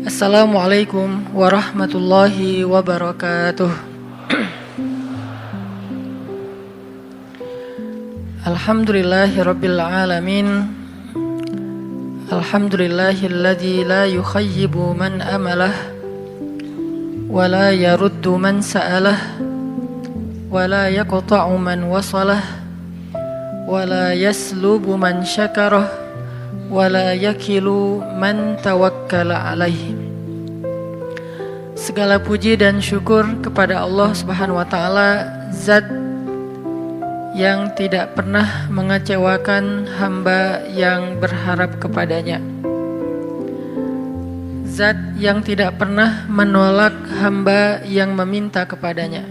Assalamualaikum warahmatullahi wabarakatuh. Alhamdulillahirabbil alamin. Alhamdulillahilladzi la yukhayyibu man amalah wa la yaruddu man sa'alah wa la yaqta'u man wasalah wa la yaslubu man syakarah wala yakilu man tawakkala alaih. Segala puji dan syukur kepada Allah Subhanahu wa taala, zat yang tidak pernah mengecewakan hamba yang berharap kepadanya, zat yang tidak pernah menolak hamba yang meminta kepadanya,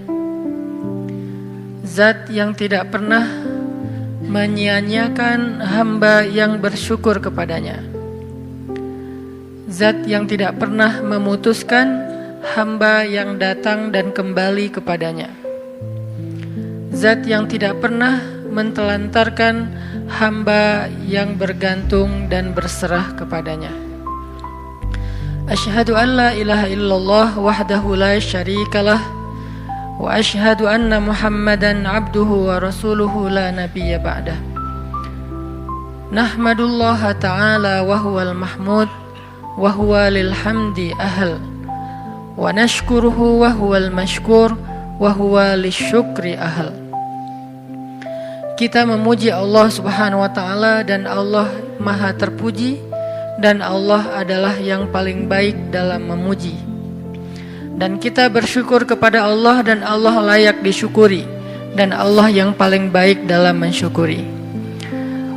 zat yang tidak pernah menyia-nyiakan hamba yang bersyukur kepadanya, zat yang tidak pernah memutuskan hamba yang datang dan kembali kepadanya, zat yang tidak pernah mentelantarkan hamba yang bergantung dan berserah kepadanya. Asyhadu an la ilaha illallah wahdahu la syarikalah wa asyhadu anna Muhammadan abduhu wa rasuluhu la nabiyya ba'dah. Nahmadullaha ta'ala wa huwal mahmud wa huwa lil hamdi ahl wa nashkuruhu wa huwal mashkur wa huwa lisyukri ahl. Kita memuji Allah Subhanahu wa taala, dan Allah Maha terpuji, dan Allah adalah yang paling baik dalam memuji. Dan kita bersyukur kepada Allah, dan Allah layak disyukuri, dan Allah yang paling baik dalam mensyukuri.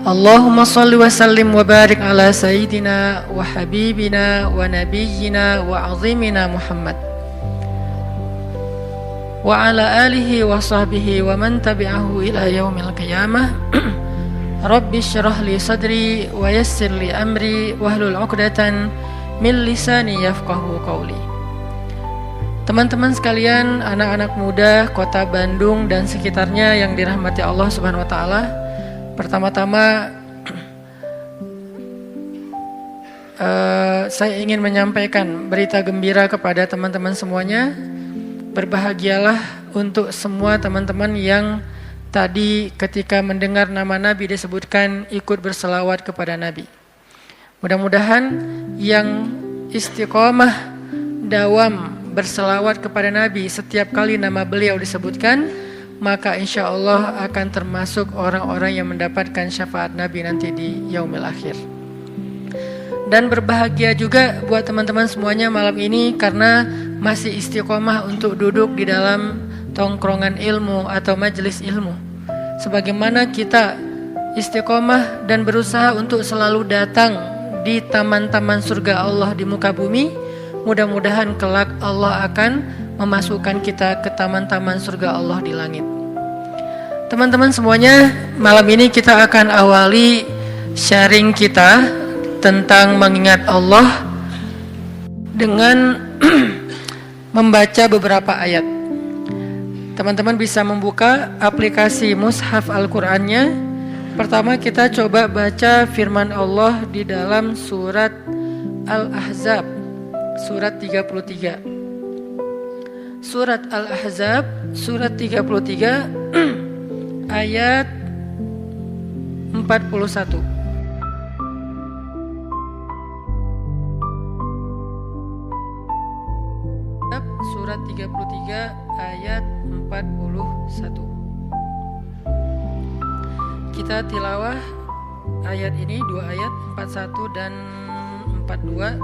Allahumma salli wa sallim wa barik ala sayyidina wa habibina wa nabiyyina wa azimina Muhammad wa ala alihi wa sahbihi wa man tabi'ahu ila yaumil qiyamah. Rabbi syrah li sadri wa yassir li amri wahlul 'uqdatan min lisani yafqahu qawli. Teman-teman sekalian, anak-anak muda Kota Bandung dan sekitarnya yang dirahmati Allah Subhanahu wa taala, pertama-tama saya ingin menyampaikan berita gembira kepada teman-teman semuanya. Berbahagialah untuk semua teman-teman yang tadi ketika mendengar nama Nabi disebutkan ikut berselawat kepada Nabi. Mudah-mudahan yang istiqomah dawam berselawat kepada Nabi setiap kali nama beliau disebutkan, maka insya Allah akan termasuk orang-orang yang mendapatkan syafaat Nabi nanti di yaumil akhir. Dan berbahagia juga buat teman-teman semuanya malam ini karena masih istiqomah untuk duduk di dalam tongkrongan ilmu atau majelis ilmu. Sebagaimana kita istiqomah dan berusaha untuk selalu datang di taman-taman surga Allah di muka bumi, mudah-mudahan kelak Allah akan memasukkan kita ke taman-taman surga Allah di langit. Teman-teman semuanya, malam ini kita akan awali sharing kita tentang mengingat Allah dengan membaca beberapa ayat. Teman-teman bisa membuka aplikasi Mushaf Al-Qur'annya. Pertama kita coba baca firman Allah di dalam surat Al-Ahzab, surat 33. Surat Al-Ahzab, surat 33 ayat 41. Surat 33 ayat 41. Kita tilawah ayat ini, dua ayat 41 dan 42.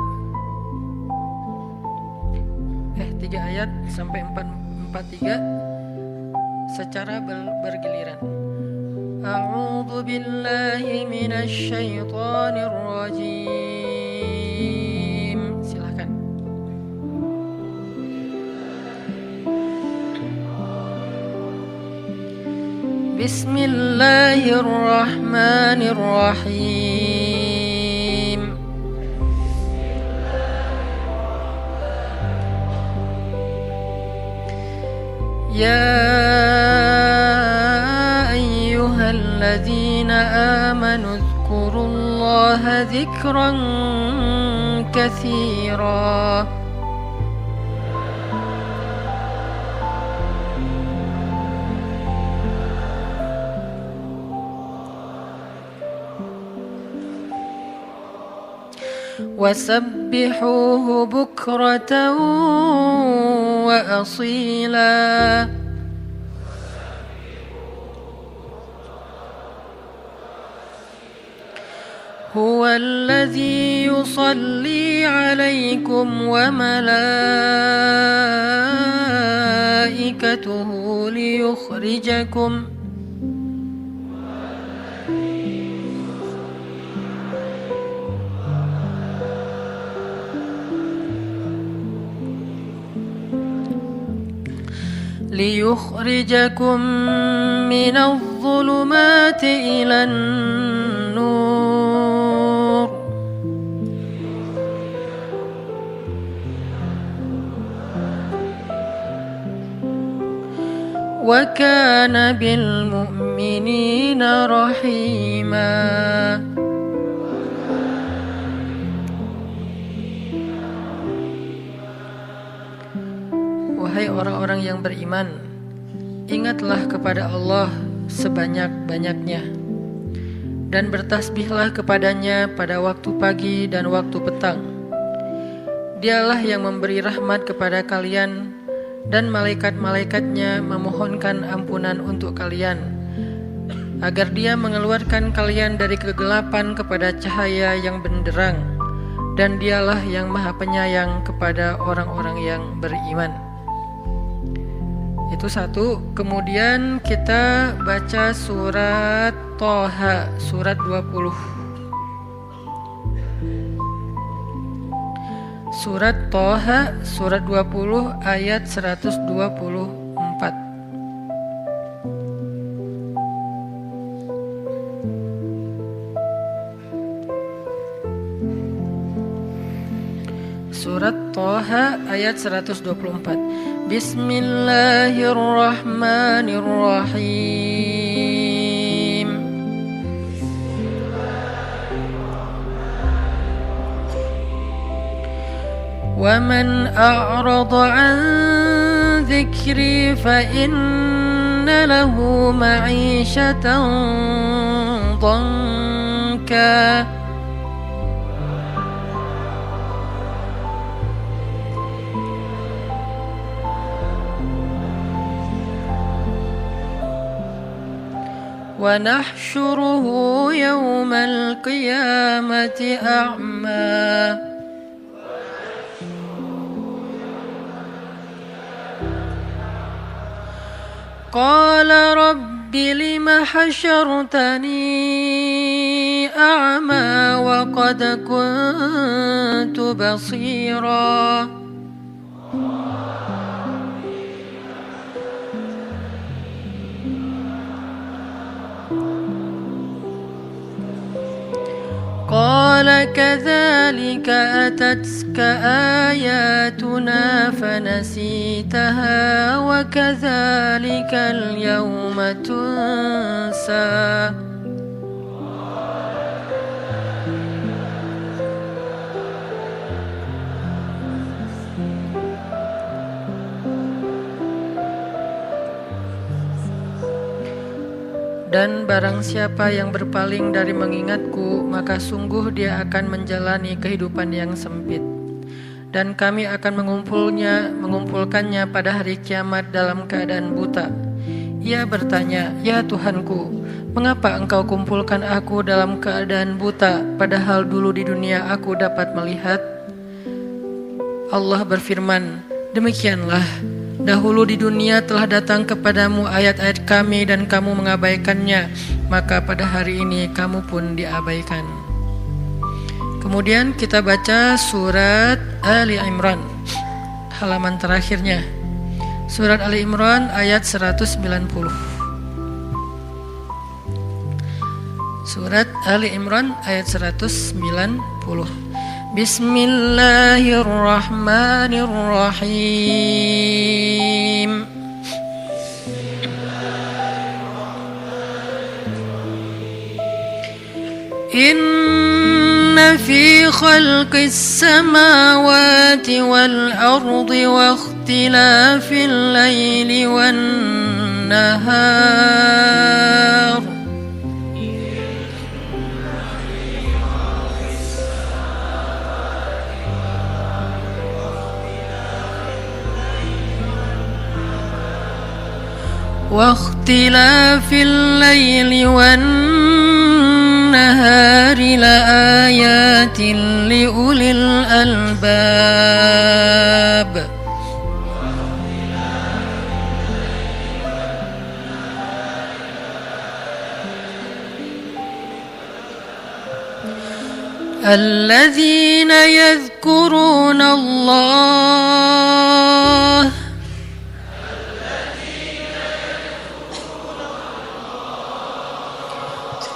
3 ayat sampai 43 secara bergiliran. A'udzu billahi minasy syaithanir rajim. Silakan. Bismillahirrahmanirrahim. Ya ayyuhalladzina amanu dzkurullaha dzikran كثيرا وسبحوه بكرة وأصيلا هو الذي يصلي عليكم وملائكته ليخرجكم من الظلمات إلى النور وكان بالمؤمنين رحيما. Wahai orang-orang yang beriman, ingatlah kepada Allah sebanyak-banyaknya dan bertasbihlah kepadanya pada waktu pagi dan waktu petang. Dialah yang memberi rahmat kepada kalian dan malaikat-malaikatnya memohonkan ampunan untuk kalian agar Dia mengeluarkan kalian dari kegelapan kepada cahaya yang benderang, dan Dialah yang Maha Penyayang kepada orang-orang yang beriman. Itu satu. Kemudian kita baca surat Thaha, surat 20. Surat Thaha, surat 20 ayat 124. Surat Thaha ayat 124. Bismillahirrahmanirrahim. وَمَنْ أَعْرَضَ عَنْ ذِكْرِي فَإِنَّ لَهُ مَعِيشَةً ضَنكًا وَنَحْشُرُهُ يَوْمَ الْقِيَامَةِ أَعْمَى قال رب لم حشرتني أعمى وقد كنت بصيرا قال كذلك أتتك آياتنا فنسيتها وكذلك اليوم تنسى Dan barang siapa yang berpaling dari mengingatku, maka sungguh dia akan menjalani kehidupan yang sempit. Dan kami akan mengumpulkannya pada hari kiamat dalam keadaan buta. Ia bertanya, "Ya Tuhanku, mengapa engkau kumpulkan aku dalam keadaan buta, padahal dulu di dunia aku dapat melihat?" Allah berfirman, "Demikianlah. Dahulu di dunia telah datang kepadamu ayat-ayat kami dan kamu mengabaikannya, maka pada hari ini kamu pun diabaikan." Kemudian kita baca surat Ali Imran, halaman terakhirnya. Surat Ali Imran ayat 190. Surat Ali Imran ayat 190. Bismillahirrahmanirrahim. في خلق السماوات والأرض واختلاف الليل والنهار لآيات لأولي الألباب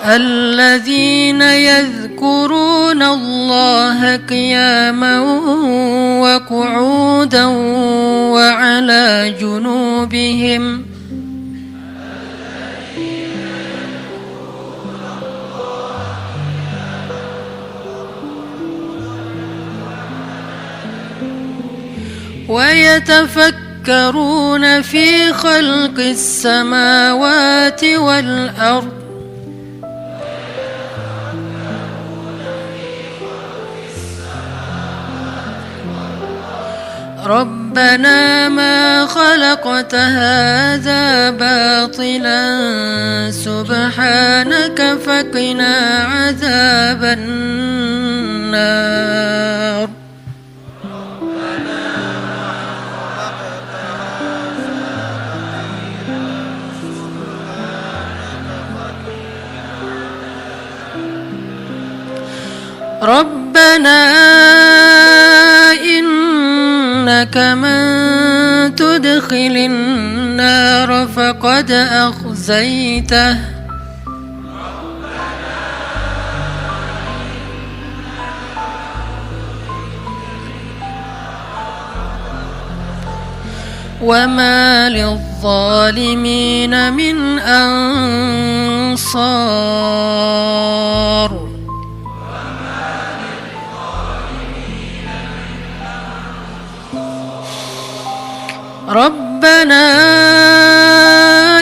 الذين يذكرون الله قياما وقعودا وعلى جنوبهم ويتفكرون في خلق السماوات والأرض ربنا ما خلقت هذا باطلا سبحانك فقنا عذاب النار ربنا إنك من تدخل النار فقد أخزيته وما للظالمين من أنصار ربنا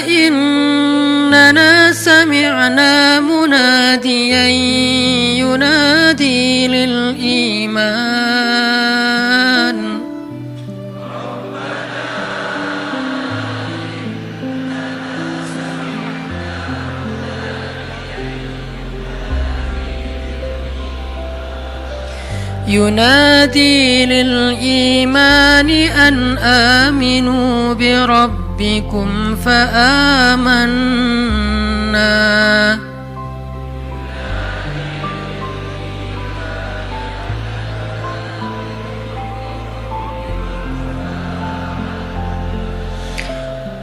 إننا سمعنا مناديا ينادي للإيمان أن آمنوا بربكم فآمنا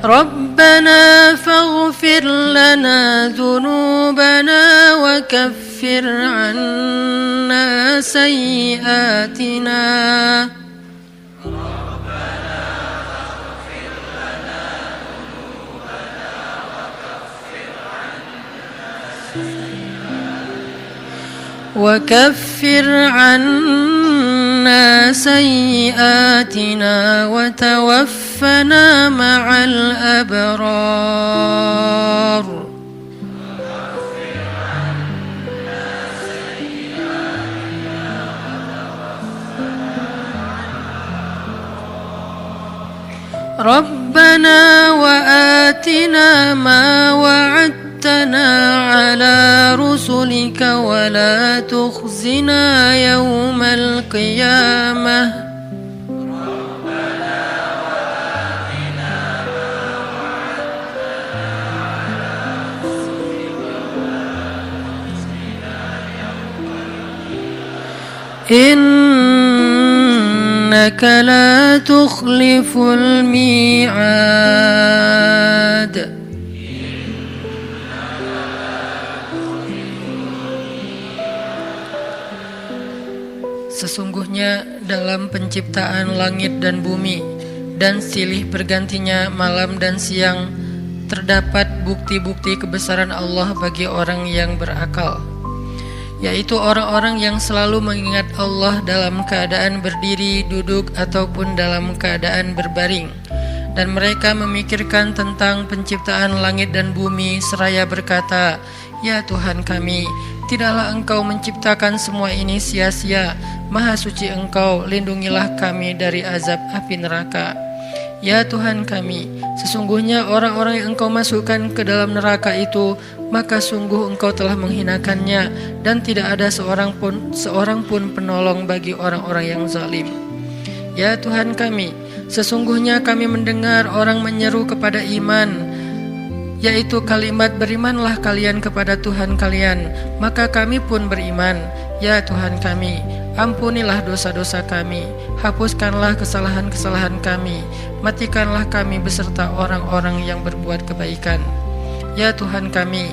ربنا فاغفر لنا ذنوبنا وكفر عنا سيئاتنا وتوفنا مع الأبرار ربنا وآتنا ما وعدتنا على رسلك ولا تخزنا يوم القيامة إنك لا تخلف الميعاد. Sesungguhnya dalam penciptaan langit dan bumi dan silih bergantinya malam dan siang terdapat bukti-bukti kebesaran Allah bagi orang yang berakal. yaitu orang-orang yang selalu mengingat Allah dalam keadaan berdiri, duduk, ataupun dalam keadaan berbaring. Dan mereka memikirkan tentang penciptaan langit dan bumi seraya berkata, "Ya Tuhan kami, tidaklah Engkau menciptakan semua ini sia-sia. Maha suci Engkau, lindungilah kami dari azab api neraka." Ya Tuhan kami, sesungguhnya orang-orang yang Engkau masukkan ke dalam neraka itu, maka sungguh Engkau telah menghinakannya, dan tidak ada seorang pun penolong bagi orang-orang yang zalim. Ya Tuhan kami, sesungguhnya kami mendengar orang menyeru kepada iman, yaitu kalimat berimanlah kalian kepada Tuhan kalian, maka kami pun beriman. Ya Tuhan kami, ampunilah dosa-dosa kami, hapuskanlah kesalahan-kesalahan kami, matikanlah kami beserta orang-orang yang berbuat kebaikan. Ya Tuhan kami,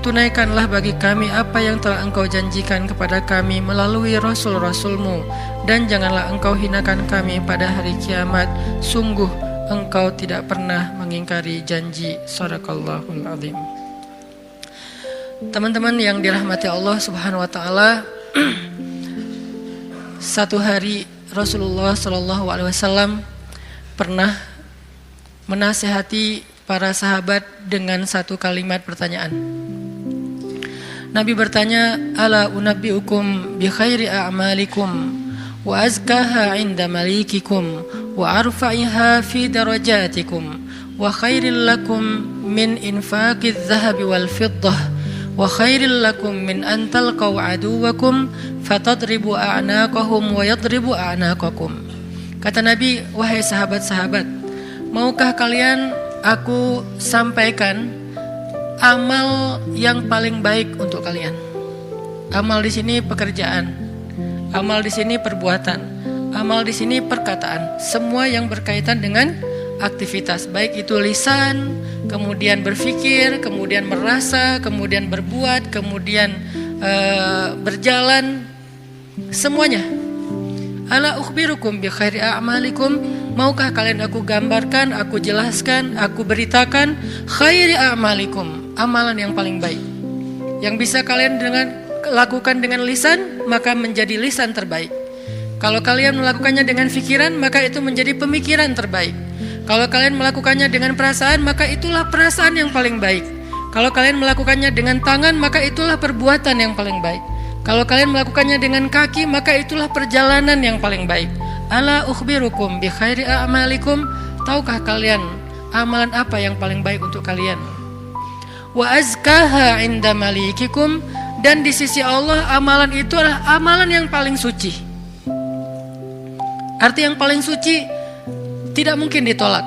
tunaikanlah bagi kami apa yang telah Engkau janjikan kepada kami melalui Rasul-Rasul-Mu, dan janganlah Engkau hinakan kami pada hari kiamat. Sungguh Engkau tidak pernah mengingkari janji. Shadaqallahul azim. Teman-teman yang dirahmati Allah Subhanahu wa taala, satu hari Rasulullah sallallahu alaihi wasallam pernah menasihati para sahabat dengan satu kalimat pertanyaan. Nabi bertanya, "Ala unabbiukum bi khairi a'malikum wa azkaha 'inda malikikum wa arfa'iha fi darajatikum wa khairil lakum min infaqiz zahabi wal fiddah wa khairil lakum min an talqaw aduwakum fatadribu a'naqahum wa yadribu a'naqakum." Kata Nabi, "Wahai sahabat-sahabat, maukah kalian aku sampaikan amal yang paling baik untuk kalian?" Amal di sini pekerjaan, amal di sini perbuatan, amal di sini perkataan, semua yang berkaitan dengan aktivitas, baik itu lisan, kemudian berpikir, kemudian merasa, kemudian berbuat, kemudian berjalan, semuanya. Ala ukhbirukum bi khairi a'malikum, maukah kalian aku gambarkan, aku jelaskan, aku beritakan khairi a'malikum, amalan yang paling baik, yang bisa kalian lakukan dengan lisan, maka menjadi lisan terbaik. Kalau kalian melakukannya dengan pikiran, maka itu menjadi pemikiran terbaik. Kalau kalian melakukannya dengan perasaan, maka itulah perasaan yang paling baik. Kalau kalian melakukannya dengan tangan, maka itulah perbuatan yang paling baik. Kalau kalian melakukannya dengan kaki, maka itulah perjalanan yang paling baik. Ala ukhbirukum bi khairi a'malikum, tahukah kalian amalan apa yang paling baik untuk kalian? Wa azkaha 'inda malikikum, dan di sisi Allah amalan itu adalah amalan yang paling suci. Arti yang paling suci tidak mungkin ditolak.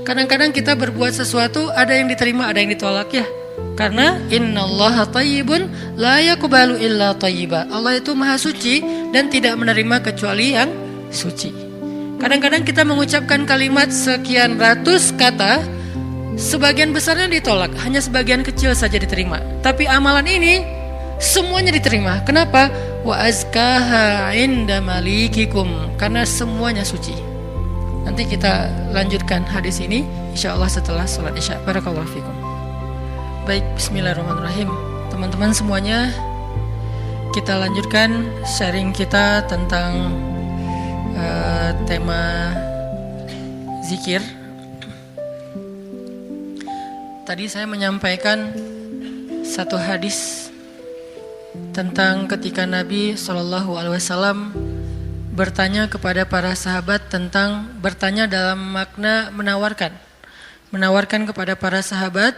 Kadang-kadang kita berbuat sesuatu, ada yang diterima, ada yang ditolak ya. Karena innallaha thayyibun la yaqbalu illa thayyiba. Allah itu maha suci dan tidak menerima kecuali yang suci. Kadang-kadang kita mengucapkan kalimat sekian ratus kata, sebagian besarnya ditolak, hanya sebagian kecil saja diterima. Tapi amalan ini semuanya diterima. Kenapa? Wa azkaha 'inda malikikum, karena semuanya suci. Nanti kita lanjutkan hadis ini insyaallah setelah salat Isya. Barakallahu fikum. Baik, bismillahirrahmanirrahim. Teman-teman semuanya, kita lanjutkan sharing kita tentang tema zikir. Tadi saya menyampaikan satu hadis tentang ketika Nabi SAW bertanya kepada para sahabat tentang, bertanya dalam makna menawarkan kepada para sahabat,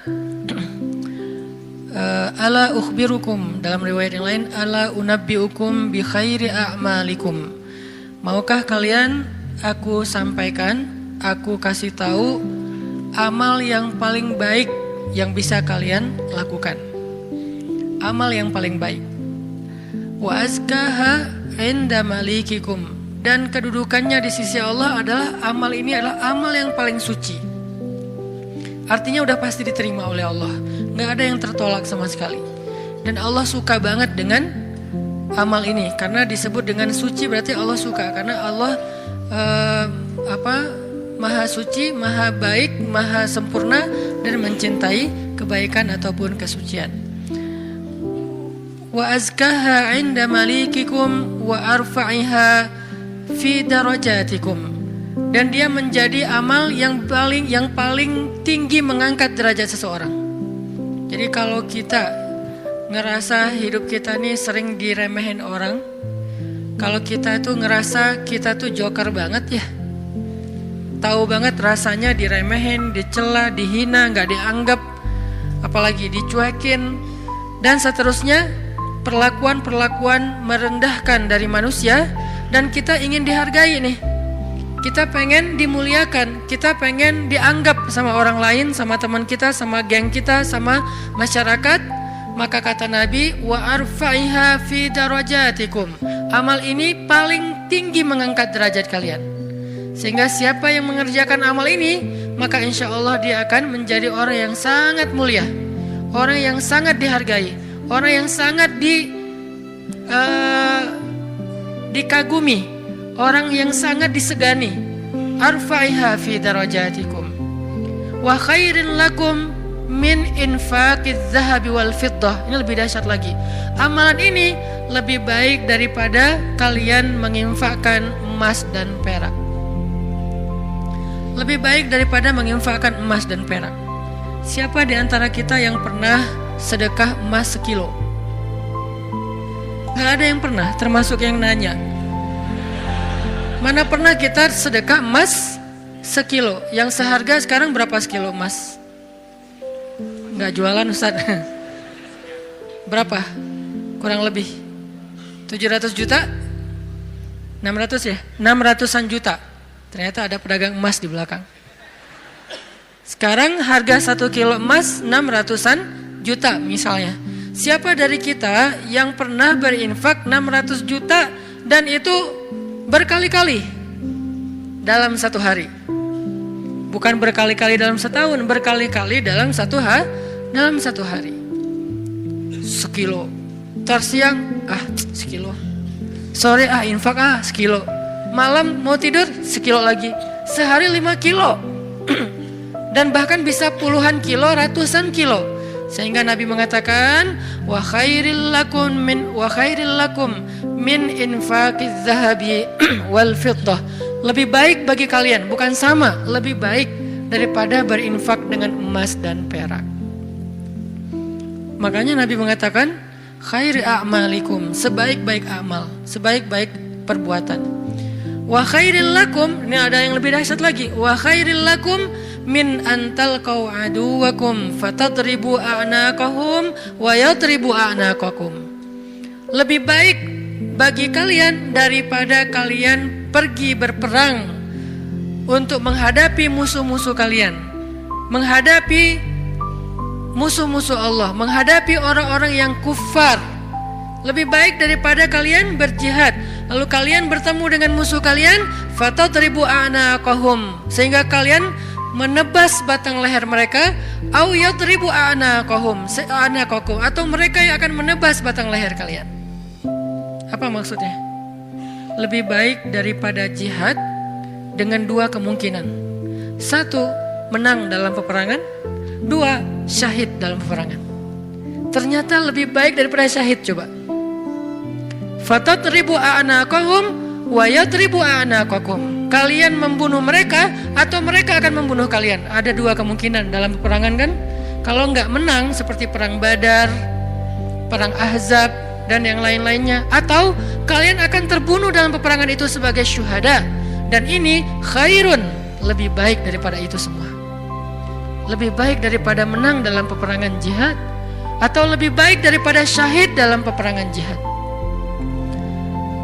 ala ukhbirukum, dalam riwayat yang lain, ala unabbiukum bi khairi a'malikum, maukah kalian aku sampaikan, aku kasih tahu amal yang paling baik yang bisa kalian lakukan, amal yang paling baik. Wa azkaha 'inda malikikum, dan kedudukannya di sisi Allah adalah amal ini adalah amal yang paling suci. Artinya udah pasti diterima oleh Allah, nggak ada yang tertolak sama sekali. Dan Allah suka banget dengan amal ini, karena disebut dengan suci berarti Allah suka, karena Allah maha suci, maha baik, maha sempurna, dan mencintai kebaikan ataupun kesucian. wa azkaha 'inda malikikum wa arfa'iha fi darajatikum. Dan dia menjadi amal yang paling tinggi mengangkat derajat seseorang. Jadi kalau kita ngerasa hidup kita nih sering diremehin orang, kalau kita tuh ngerasa kita tuh joker banget ya, tahu banget rasanya diremehin, dicela, dihina, nggak dianggap, apalagi dicuekin, dan seterusnya, perlakuan-perlakuan merendahkan dari manusia, dan kita ingin dihargai nih, kita pengen dimuliakan, kita pengen dianggap sama orang lain, sama teman kita, sama geng kita, sama masyarakat. Maka kata Nabi, wa arfa'iha fi darajatikum. Amal ini paling tinggi mengangkat derajat kalian. Sehingga siapa yang mengerjakan amal ini, maka insya Allah dia akan menjadi orang yang sangat mulia, orang yang sangat dihargai, orang yang sangat dikagumi, orang yang sangat disegani. Arfa'iha fi darajatikum wa khairin lakum min infaqiz zahabi wal fiddah. Ini lebih dahsyat lagi. Amalan ini lebih baik daripada kalian menginfakkan emas dan perak. Lebih baik daripada menginfakkan emas dan perak. Siapa di antara kita yang pernah sedekah emas sekilo? Gak ada yang pernah, termasuk yang nanya. Mana pernah kita sedekah emas sekilo? Yang seharga sekarang berapa sekilo emas? Nggak jualan Ustaz. Berapa? Kurang lebih 700 juta? 600 ya? 600-an juta. Ternyata ada pedagang emas di belakang. Sekarang harga 1 kilo emas 600-an juta misalnya. Siapa dari kita yang pernah berinfak 600 juta dan itu berkali-kali dalam satu hari? Bukan berkali-kali dalam setahun, berkali-kali dalam satu hari. Sekilo. Ntar siang, sekilo. Sore infak sekilo. Malam mau tidur sekilo lagi. Sehari 5 kilo. Dan bahkan bisa puluhan kilo, ratusan kilo. Sehingga Nabi mengatakan, wa khairil lakum min infaqiz zahabi wal fiddah. Lebih baik bagi kalian, bukan sama, lebih baik daripada berinfak dengan emas dan perak. Makanya Nabi mengatakan, khairi a'malikum, sebaik-baik amal, sebaik-baik perbuatan. Wa khairil lakum, ini ada yang lebih dahsyat lagi. Wa khairil lakum min antalqau aduwakum fatadribu a'naqahum wa yadribu a'naqakum. Lebih baik bagi kalian daripada kalian pergi berperang untuk menghadapi musuh-musuh kalian, menghadapi musuh-musuh Allah, menghadapi orang-orang yang kufar. Lebih baik daripada kalian berjihad, lalu kalian bertemu dengan musuh kalian, fatadribu a'naqahum, sehingga kalian menebas batang leher mereka, au yadribu a'naqahum, atau mereka yang akan menebas batang leher kalian. Apa maksudnya? Lebih baik daripada jihad dengan dua kemungkinan. Satu, menang dalam peperangan. Dua, syahid dalam peperangan. Ternyata lebih baik daripada syahid. Coba. Fatadribu a'naqahum wa yadribu a'naqakum. Kalian membunuh mereka atau mereka akan membunuh kalian. Ada dua kemungkinan dalam peperangan kan. Kalau nggak menang seperti perang Badar, perang Ahzab, dan yang lain-lainnya, atau kalian akan terbunuh dalam peperangan itu sebagai syuhada. Dan ini khairun, lebih baik daripada itu semua. Lebih baik daripada menang dalam peperangan jihad, atau lebih baik daripada syahid dalam peperangan jihad.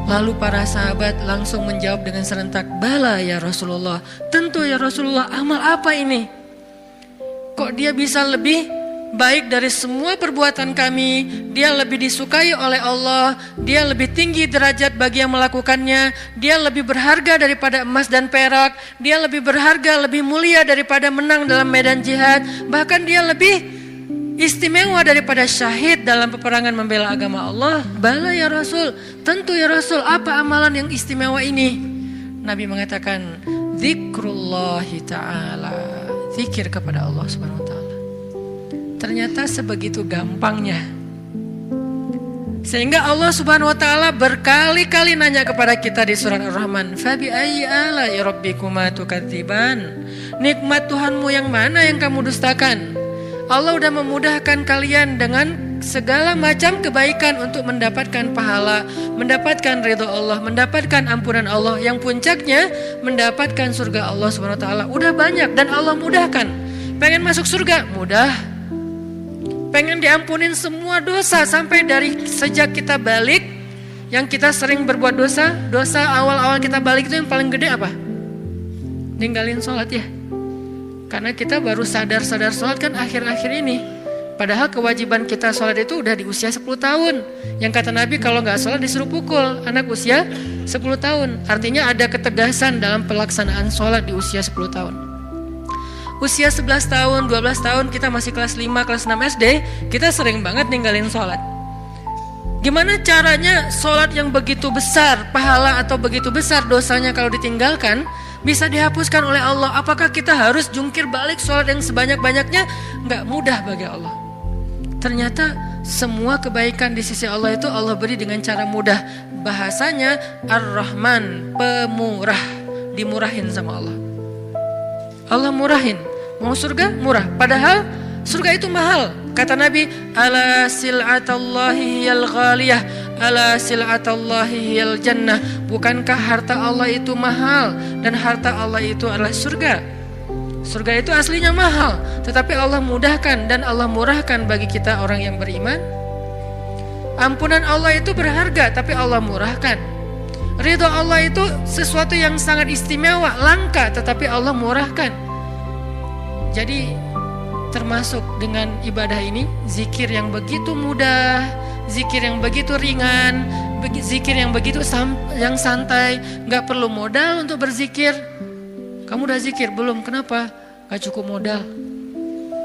Lalu para sahabat langsung menjawab dengan serentak, bala ya Rasulullah, tentu ya Rasulullah, amal apa ini? Kok dia bisa lebih baik dari semua perbuatan kami? Dia lebih disukai oleh Allah, dia lebih tinggi derajat bagi yang melakukannya, dia lebih berharga daripada emas dan perak, dia lebih berharga, lebih mulia daripada menang dalam medan jihad, bahkan dia lebih istimewa daripada syahid dalam peperangan membela agama Allah. Bala ya Rasul, tentu ya Rasul, apa amalan yang istimewa ini? Nabi mengatakan, zikrullahi ta'ala, zikir kepada Allah subhanahu wa ta'ala. Ternyata sebegitu gampangnya, Sehingga Allah Subhanahu wa taala berkali-kali nanya kepada kita di surat Ar-Rahman, "Fabi ayyi ala'i rabbikuma tukadziban?" Nikmat Tuhanmu yang mana yang kamu dustakan? Allah udah memudahkan kalian dengan segala macam kebaikan untuk mendapatkan pahala, mendapatkan ridho Allah, mendapatkan ampunan Allah, yang puncaknya mendapatkan surga Allah Subhanahu wa taala. Udah banyak dan Allah mudahkan. Pengen masuk surga? Mudah. Pengen diampunin semua dosa sampai dari sejak kita balik, yang kita sering berbuat dosa awal-awal kita balik itu yang paling gede apa? Ninggalin sholat ya. Karena kita baru sadar sholat kan akhir-akhir ini. Padahal kewajiban kita sholat itu udah di usia 10 tahun. Yang kata Nabi kalau gak sholat disuruh pukul anak usia 10 tahun. Artinya ada ketegasan dalam pelaksanaan sholat di usia 10 tahun. Usia 11 tahun, 12 tahun kita masih kelas 5, kelas 6 SD, kita sering banget ninggalin sholat. Gimana caranya sholat yang begitu besar pahala atau begitu besar dosanya kalau ditinggalkan bisa dihapuskan oleh Allah? Apakah kita harus jungkir balik sholat yang sebanyak-banyaknya? Nggak mudah bagi Allah. Ternyata semua kebaikan di sisi Allah itu Allah beri dengan cara mudah. Bahasanya Ar-Rahman, pemurah, dimurahin sama Allah. Allah murahin. Mau surga? Murah. Padahal surga itu mahal. Kata Nabi, ala sil'atallahi hiyal ghaliyah, ala sil'atallahi hiyal jannah. Bukankah harta Allah itu mahal? Dan harta Allah itu adalah surga. Surga itu aslinya mahal, tetapi Allah mudahkan dan Allah murahkan bagi kita orang yang beriman. Ampunan Allah itu berharga, tapi Allah murahkan. Ridho Allah itu sesuatu yang sangat istimewa, langka, tetapi Allah murahkan. Jadi termasuk dengan ibadah ini, zikir yang begitu mudah, zikir yang begitu ringan, zikir yang begitu yang santai, gak perlu modal untuk berzikir. Kamu udah zikir belum? Kenapa? Gak cukup modal.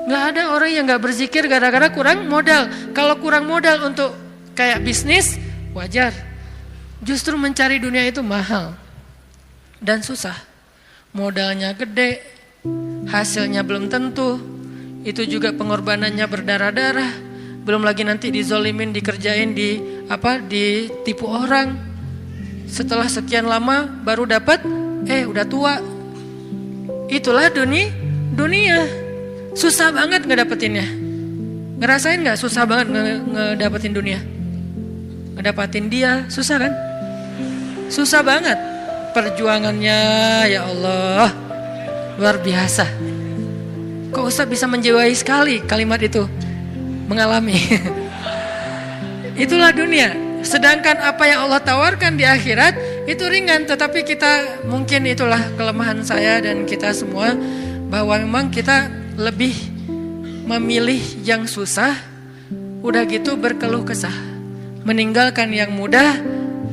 Gak ada orang yang gak berzikir gara-gara kurang modal. Kalau kurang modal untuk kayak bisnis, wajar. Justru mencari dunia itu mahal dan susah. Modalnya gede, hasilnya belum tentu. Itu juga pengorbanannya berdarah-darah. Belum lagi nanti dizolimin, dikerjain, ditipu orang. Setelah sekian lama baru dapat, udah tua. Itulah dunia. Susah banget ngedapetinnya. Ngerasain gak susah banget ngedapetin dunia? Ngedapetin dia, susah kan? Susah banget. Perjuangannya ya Allah luar biasa. Kok Ustaz bisa menjiwai sekali kalimat itu? Mengalami. Itulah dunia. Sedangkan apa yang Allah tawarkan di akhirat itu ringan, tetapi kita mungkin itulah kelemahan saya dan kita semua, bahwa memang kita lebih memilih yang susah, udah gitu berkeluh kesah, meninggalkan yang mudah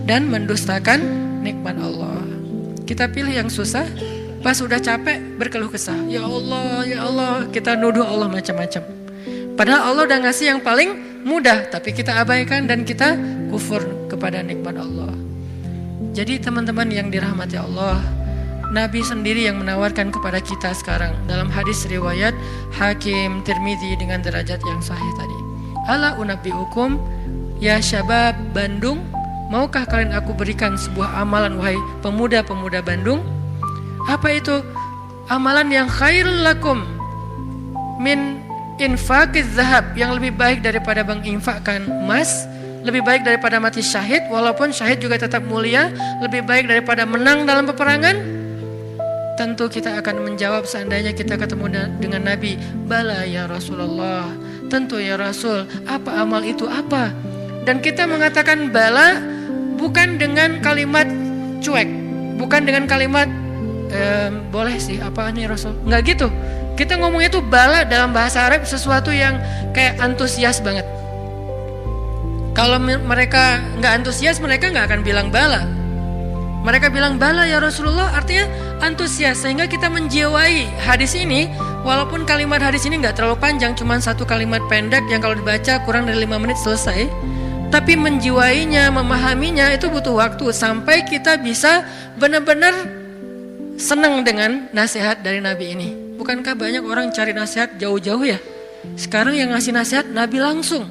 dan mendustakan nikmat Allah. Kita pilih yang susah, pas udah capek berkeluh kesah. Ya Allah, kita nuduh Allah macam-macam. Padahal Allah udah ngasih yang paling mudah, tapi kita abaikan dan kita kufur kepada nikmat Allah. Jadi teman-teman yang dirahmati Allah, Nabi sendiri yang menawarkan kepada kita sekarang dalam hadis riwayat Hakim Tirmidzi dengan derajat yang sahih tadi. Ala unabbiukum ya syabab Bandung, maukah kalian aku berikan sebuah amalan wahai pemuda-pemuda Bandung? Apa itu? Amalan yang khairul lakum min infaqiz zahab, yang lebih baik daripada menginfakkan emas, lebih baik daripada mati syahid, walaupun syahid juga tetap mulia, lebih baik daripada menang dalam peperangan. Tentu kita akan menjawab seandainya kita ketemu dengan Nabi, bala ya Rasulullah, tentu ya Rasul, apa amal itu apa? Dan kita mengatakan bala bukan dengan kalimat cuek, bukan dengan kalimat boleh sih, apa nih Rasul, nggak gitu. Kita ngomongnya itu bala dalam bahasa Arab sesuatu yang kayak antusias banget. Kalau mereka nggak antusias, mereka nggak akan bilang bala. Mereka bilang bala ya Rasulullah, artinya antusias. Sehingga kita menjiwai hadis ini, walaupun kalimat hadis ini nggak terlalu panjang, cuma satu kalimat pendek yang kalau dibaca kurang dari 5 menit selesai. Tapi menjiwainya, memahaminya itu butuh waktu sampai kita bisa benar-benar senang dengan nasihat dari Nabi ini. Bukankah banyak orang cari nasihat jauh-jauh ya? Sekarang yang ngasih nasihat Nabi langsung.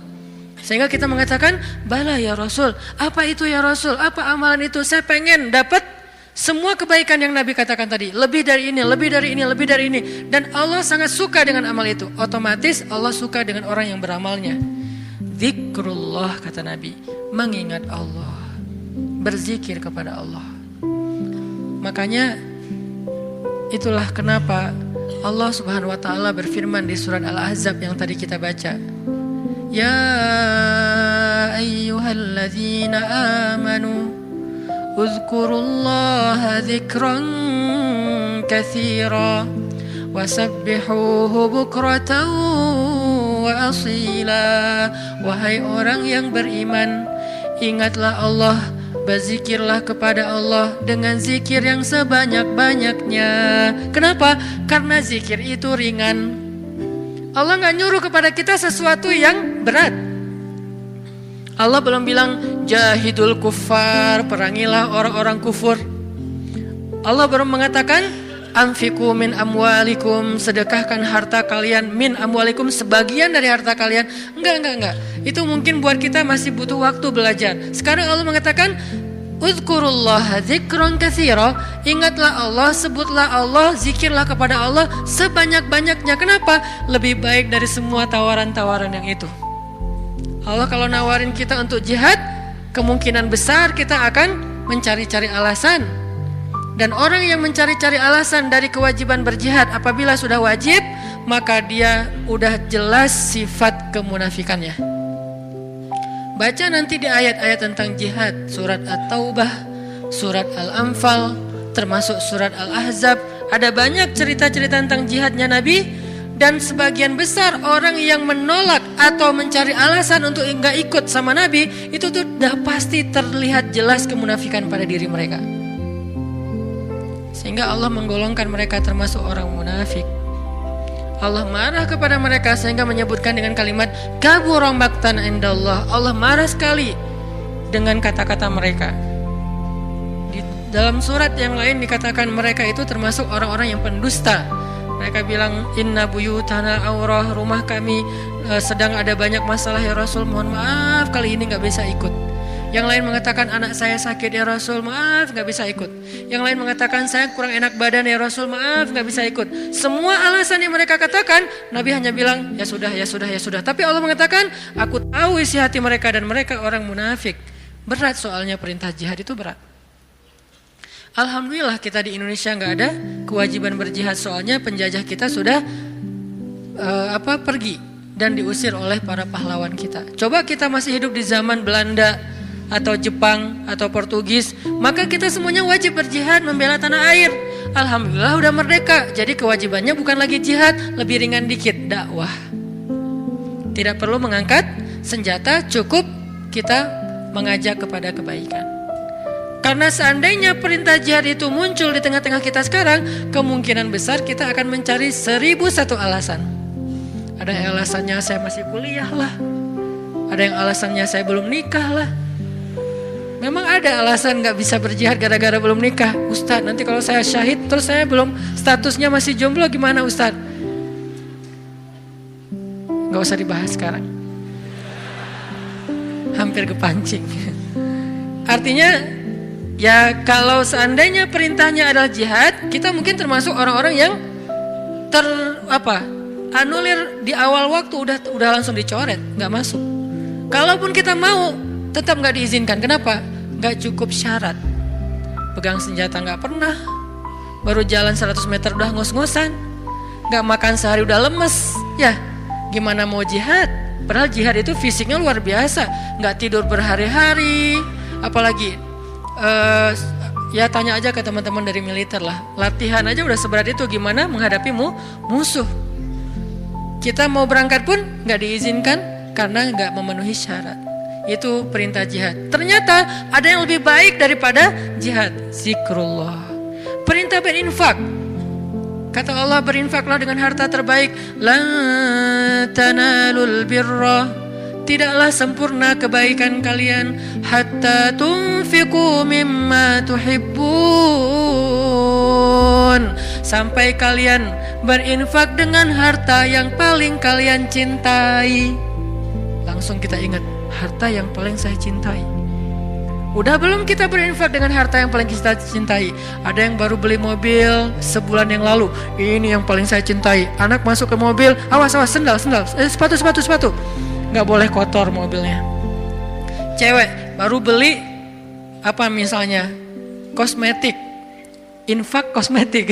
Sehingga kita mengatakan, bala ya Rasul, apa itu ya Rasul, apa amalan itu, saya pengen dapat semua kebaikan yang Nabi katakan tadi, lebih dari ini, lebih dari ini, lebih dari ini. Dan Allah sangat suka dengan amal itu. Otomatis Allah suka dengan orang yang beramalnya. Zikrullah, kata Nabi, mengingat Allah, berzikir kepada Allah. Makanya itulah kenapa Allah Subhanahu wa taala berfirman di surat Al-Ahzab yang tadi kita baca. Ya ayyuhalladzina amanu uzkurullaha dzikran katsira wasabbihuhu bukratan wa asila. Wahai orang yang beriman, ingatlah Allah, berzikirlah kepada Allah dengan zikir yang sebanyak-banyaknya. Kenapa? Karena zikir itu ringan. Allah gak nyuruh kepada kita sesuatu yang berat. Allah belum bilang jahidul kuffar, perangilah orang-orang kufur. Allah baru mengatakan anfiqu min amwalikum, sedekahkan harta kalian, min amwalikum, sebagian dari harta kalian. Enggak. Itu mungkin buat kita masih butuh waktu belajar. Sekarang Allah mengatakan uzkurullaha dzikran katsira, ingatlah Allah, sebutlah Allah, zikirlah kepada Allah sebanyak-banyaknya. Kenapa? Lebih baik dari semua tawaran-tawaran yang itu. Allah kalau nawarin kita untuk jihad, kemungkinan besar kita akan mencari-cari alasan. Dan orang yang mencari-cari alasan dari kewajiban berjihad apabila sudah wajib, maka dia udah jelas sifat kemunafikannya. Baca nanti di ayat-ayat tentang jihad, surat At-Taubah, surat Al-Anfal, termasuk surat Al-Ahzab. Ada banyak cerita-cerita tentang jihadnya Nabi. Dan sebagian besar orang yang menolak atau mencari alasan untuk enggak ikut sama Nabi, itu tuh udah pasti terlihat jelas kemunafikan pada diri mereka. Sehingga Allah menggolongkan mereka termasuk orang munafik. Allah marah kepada mereka sehingga menyebutkan dengan kalimat kabura maqtan indallah. Allah marah sekali dengan kata-kata mereka. Di dalam surat yang lain dikatakan mereka itu termasuk orang-orang yang pendusta. Mereka bilang inna buyutana aurah, rumah kami sedang ada banyak masalah ya Rasul, mohon maaf kali ini gak bisa ikut. Yang lain mengatakan anak saya sakit ya Rasul, maaf gak bisa ikut. Yang lain mengatakan saya kurang enak badan ya Rasul, maaf gak bisa ikut. Semua alasan yang mereka katakan, Nabi hanya bilang ya sudah. Tapi Allah mengatakan aku tahu isi hati mereka dan mereka orang munafik. Berat soalnya perintah jihad itu berat. Alhamdulillah kita di Indonesia nggak ada kewajiban berjihad, soalnya penjajah kita sudah pergi dan diusir oleh para pahlawan kita. Coba kita masih hidup di zaman Belanda atau Jepang atau Portugis, maka kita semuanya wajib berjihad membela tanah air. Alhamdulillah udah merdeka, jadi kewajibannya bukan lagi jihad, lebih ringan dikit, dakwah. Tidak perlu mengangkat senjata, cukup kita mengajak kepada kebaikan. Karena seandainya perintah jihad itu muncul di tengah-tengah kita sekarang, kemungkinan besar kita akan mencari 1001 alasan. Ada yang alasannya saya masih kuliah lah, ada yang alasannya saya belum nikah lah. Memang ada alasan gak bisa berjihad gara-gara belum nikah. Ustadz, nanti kalau saya syahid terus saya belum, statusnya masih jomblo gimana Ustadz? Gak usah dibahas sekarang, hampir kepancing. Artinya ya kalau seandainya perintahnya adalah jihad, kita mungkin termasuk orang-orang yang anulir di awal waktu, udah langsung dicoret, nggak masuk. Kalaupun kita mau, tetap nggak diizinkan. Kenapa? Nggak cukup syarat. Pegang senjata nggak pernah, baru jalan 100 meter udah ngos-ngosan, nggak makan sehari udah lemes. Ya gimana mau jihad? Padahal jihad itu fisiknya luar biasa, nggak tidur berhari-hari, apalagi ya tanya aja ke teman-teman dari militer lah, latihan aja udah seberat itu, gimana menghadapi musuh. Kita mau berangkat pun gak diizinkan karena gak memenuhi syarat. Itu perintah jihad. Ternyata ada yang lebih baik daripada jihad, zikrullah. Perintah berinfak, kata Allah berinfaklah dengan harta terbaik. Lan tanalul birra, tidaklah sempurna kebaikan kalian hatta tunfiqu mimma tuhibbun, sampai kalian berinfak dengan harta yang paling kalian cintai. Langsung kita ingat harta yang paling saya cintai. Udah belum kita berinfak dengan harta yang paling kita cintai? Ada yang baru beli mobil sebulan yang lalu. Ini yang paling saya cintai. Anak masuk ke mobil, awas sendal, sepatu. Nggak boleh kotor mobilnya. Cewek baru beli apa misalnya kosmetik, infak kosmetik.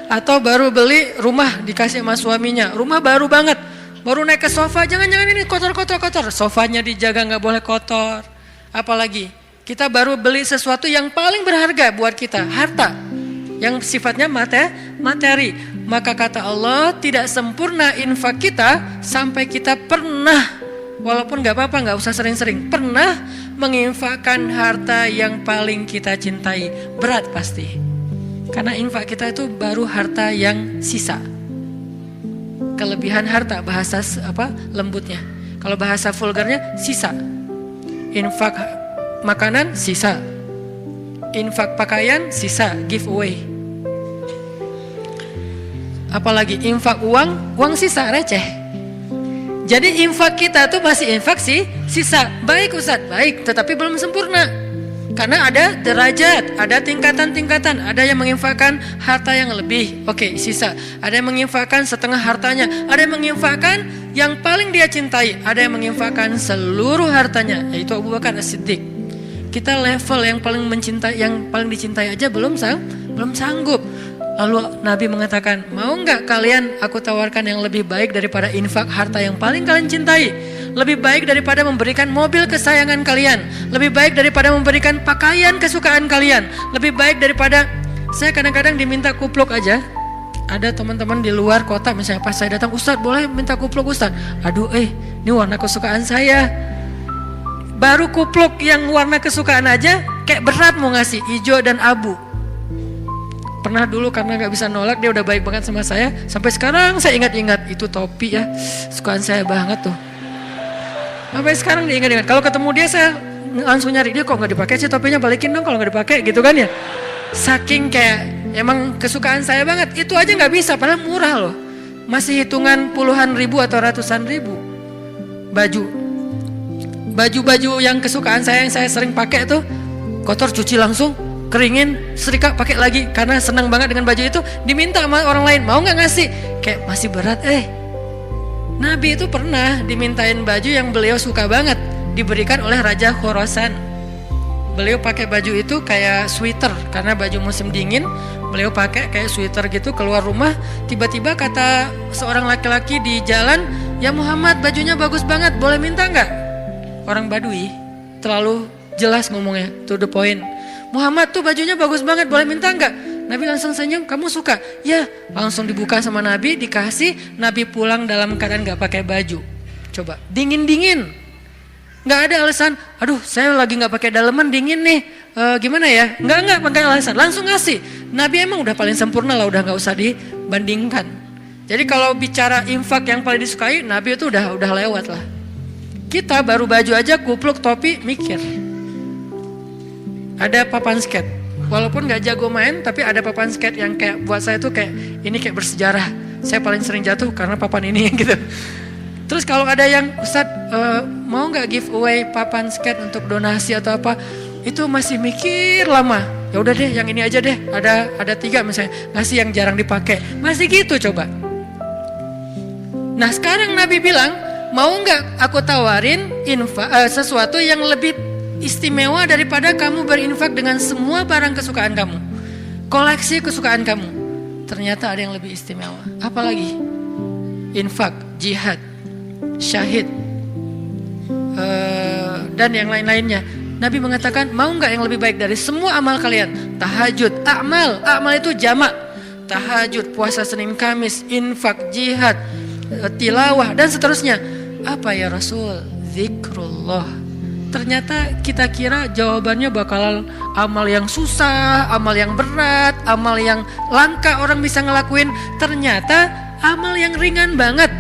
Atau baru beli rumah dikasih sama suaminya, rumah baru banget, baru naik ke sofa, jangan ini kotor. Sofanya dijaga, nggak boleh kotor. Apalagi kita baru beli sesuatu yang paling berharga buat kita, harta yang sifatnya materi. Maka kata Allah, tidak sempurna infak kita sampai kita pernah, walaupun gak apa-apa, gak usah sering-sering, pernah menginfakkan harta yang paling kita cintai. Berat pasti, karena infak kita itu baru harta yang sisa. Kelebihan harta, bahasa lembutnya. Kalau bahasa vulgarnya, sisa. Infak makanan sisa, infak pakaian sisa, giveaway. Apalagi infak uang sisa, receh. Jadi infak kita tuh masih infak sisa. Baik Ustaz, baik, tetapi belum sempurna. Karena ada derajat, ada tingkatan-tingkatan. Ada yang menginfakkan harta yang lebih, oke, sisa. Ada yang menginfakkan setengah hartanya. Ada yang menginfakkan yang paling dia cintai. Ada yang menginfakkan seluruh hartanya, yaitu Abu Bakar As-Siddiq. Kita level yang paling mencintai, yang paling dicintai aja belum sanggup. Lalu Nabi mengatakan, mau nggak kalian aku tawarkan yang lebih baik daripada infak harta yang paling kalian cintai? Lebih baik daripada memberikan mobil kesayangan kalian, lebih baik daripada memberikan pakaian kesukaan kalian, lebih baik daripada, saya kadang-kadang diminta kupluk aja. Ada teman-teman di luar kota misalnya, pas saya datang, Ustadz boleh minta kupluk Ustadz? Aduh ini warna kesukaan saya. Baru kupluk yang warna kesukaan aja kayak berat mau ngasih, hijau dan abu. Pernah dulu karena gak bisa nolak, dia udah baik banget sama saya. Sampai sekarang saya ingat-ingat, itu topi ya, sukaan saya banget tuh. Sampai sekarang diingat-ingat. Kalau ketemu dia saya langsung nyari, dia kok gak dipakai sih topinya, balikin dong kalau gak dipakai gitu kan ya. Saking kayak emang kesukaan saya banget. Itu aja gak bisa, padahal murah loh. Masih hitungan puluhan ribu atau ratusan ribu. Baju yang kesukaan saya, yang saya sering pakai tuh, kotor cuci langsung, keringin, setrika, pakai lagi. Karena senang banget dengan baju itu, diminta sama orang lain, mau gak ngasih? Kayak masih berat. Nabi itu pernah dimintain baju yang beliau suka banget, diberikan oleh Raja Khorasan. Beliau pakai baju itu kayak sweater, karena baju musim dingin. Beliau pakai kayak sweater gitu, keluar rumah. Tiba-tiba kata seorang laki-laki di jalan, ya Muhammad bajunya bagus banget, boleh minta gak? Orang Badui terlalu jelas ngomongnya, to the point. Muhammad tuh bajunya bagus banget, boleh minta gak? Nabi langsung senyum, kamu suka? Ya, langsung dibuka sama Nabi, dikasih. Nabi pulang dalam keadaan gak pakai baju. Coba, dingin-dingin, gak ada alasan, aduh saya lagi gak pakai daleman, dingin nih, gimana ya? Gak pakai alasan, langsung ngasih. Nabi emang udah paling sempurna lah, udah gak usah dibandingkan. Jadi kalau bicara infak yang paling disukai, Nabi itu udah lewat lah. Kita baru baju aja, kupluk, topi, mikir. Ada papan skate. Walaupun gak jago main, tapi ada papan skate yang kayak buat saya tuh kayak ini kayak bersejarah. Saya paling sering jatuh karena papan ini gitu. Terus kalau ada yang Ustadz mau gak giveaway papan skate untuk donasi atau apa, itu masih mikir lama. Ya udah deh, yang ini aja deh. Ada 3 misalnya, ngasih yang jarang dipakai. Masih gitu coba. Nah sekarang Nabi bilang, mau gak aku tawarin sesuatu yang lebih istimewa daripada kamu berinfak dengan semua barang kesukaan kamu, koleksi kesukaan kamu. Ternyata ada yang lebih istimewa. Apalagi? Infak, jihad, syahid, dan yang lain-lainnya. Nabi mengatakan, mau gak yang lebih baik dari semua amal kalian? Tahajud, amal itu jamak. Tahajud, puasa Senin Kamis, infak, jihad, tilawah, dan seterusnya. Apa ya Rasul? Zikrullah. Ternyata kita kira jawabannya bakal amal yang susah, amal yang berat, amal yang langka orang bisa ngelakuin. Ternyata amal yang ringan banget,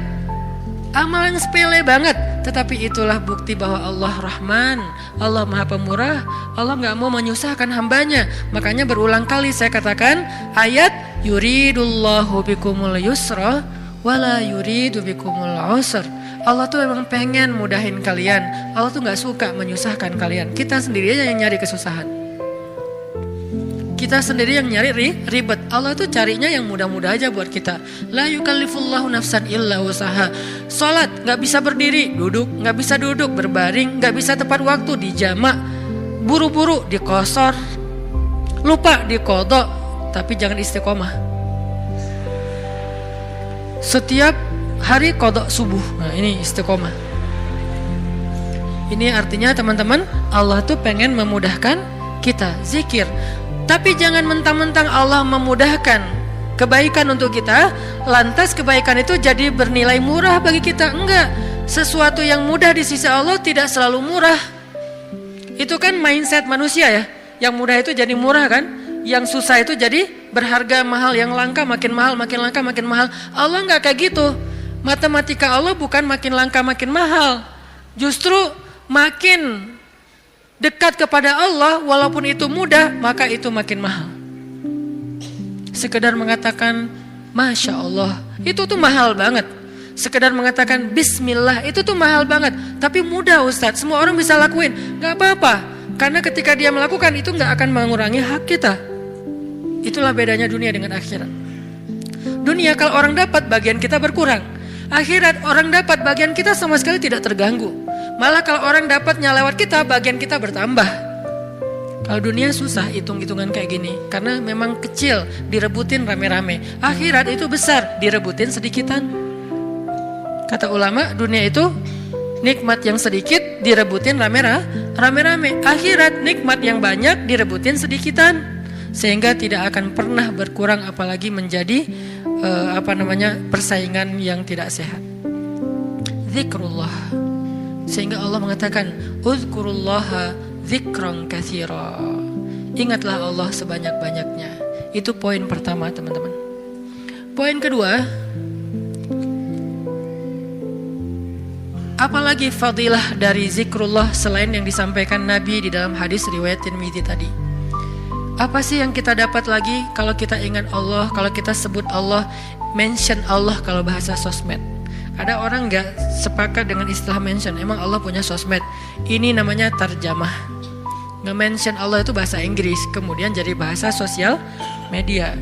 amal yang sepele banget. Tetapi itulah bukti bahwa Allah Rahman, Allah Maha Pemurah, Allah gak mau menyusahkan hambanya. Makanya berulang kali saya katakan ayat yuridullahu bikumul yusra wala yuridu bikumul usra. Allah tuh memang pengen mudahin kalian. Allah tuh gak suka menyusahkan kalian. Kita sendiri aja yang nyari kesusahan. Kita sendiri yang nyari ribet. Allah tuh carinya yang mudah-mudah aja buat kita. La yukallifullahu nafsan illa wusaha. Salat gak bisa berdiri, duduk. Gak bisa duduk, berbaring. Gak bisa tepat waktu, dijamak. Buru-buru, dikosor. Lupa, dikodok. Tapi jangan istiqomah. Setiap hari kodok subuh. Nah ini istiqomah. Ini artinya teman-teman, Allah tuh pengen memudahkan kita zikir. Tapi jangan mentang-mentang Allah memudahkan kebaikan untuk kita, lantas kebaikan itu jadi bernilai murah bagi kita. Enggak. Sesuatu yang mudah di sisi Allah tidak selalu murah. Itu kan mindset manusia ya. Yang mudah itu jadi murah kan. Yang susah itu jadi berharga mahal. Yang langka makin mahal, makin langka makin mahal. Allah enggak kayak gitu. Matematika Allah bukan makin langka makin mahal. Justru makin dekat kepada Allah, walaupun itu mudah, maka itu makin mahal. Sekedar mengatakan Masya Allah, itu tuh mahal banget. Sekedar mengatakan Bismillah, itu tuh mahal banget. Tapi mudah Ustadz, semua orang bisa lakuin. Gak apa-apa, karena ketika dia melakukan itu gak akan mengurangi hak kita. Itulah bedanya dunia dengan akhirat. Dunia kalau orang dapat, bagian kita berkurang. Akhirat orang dapat, bagian kita sama sekali tidak terganggu. Malah kalau orang dapatnya lewat kita, bagian kita bertambah. Kalau dunia susah hitung-hitungan kayak gini, karena memang kecil, direbutin rame-rame. Akhirat itu besar, direbutin sedikitan. Kata ulama, dunia itu nikmat yang sedikit, direbutin rame-rame. Akhirat nikmat yang banyak, direbutin sedikitan. Sehingga tidak akan pernah berkurang, apalagi menjadi persaingan yang tidak sehat. Zikrullah. Sehingga Allah mengatakan uzkurullaha dzikran katsira. Ingatlah Allah sebanyak-banyaknya. Itu poin pertama teman-teman. Poin kedua, apalagi fadilah dari zikrullah selain yang disampaikan Nabi di dalam hadis riwayat Tirmidzi tadi. Apa sih yang kita dapat lagi kalau kita ingat Allah, kalau kita sebut Allah, mention Allah kalau bahasa sosmed. Ada orang gak sepakat dengan istilah mention. Emang Allah punya sosmed. Ini namanya tarjamah. Nge-mention Allah itu bahasa Inggris, kemudian jadi bahasa sosial media.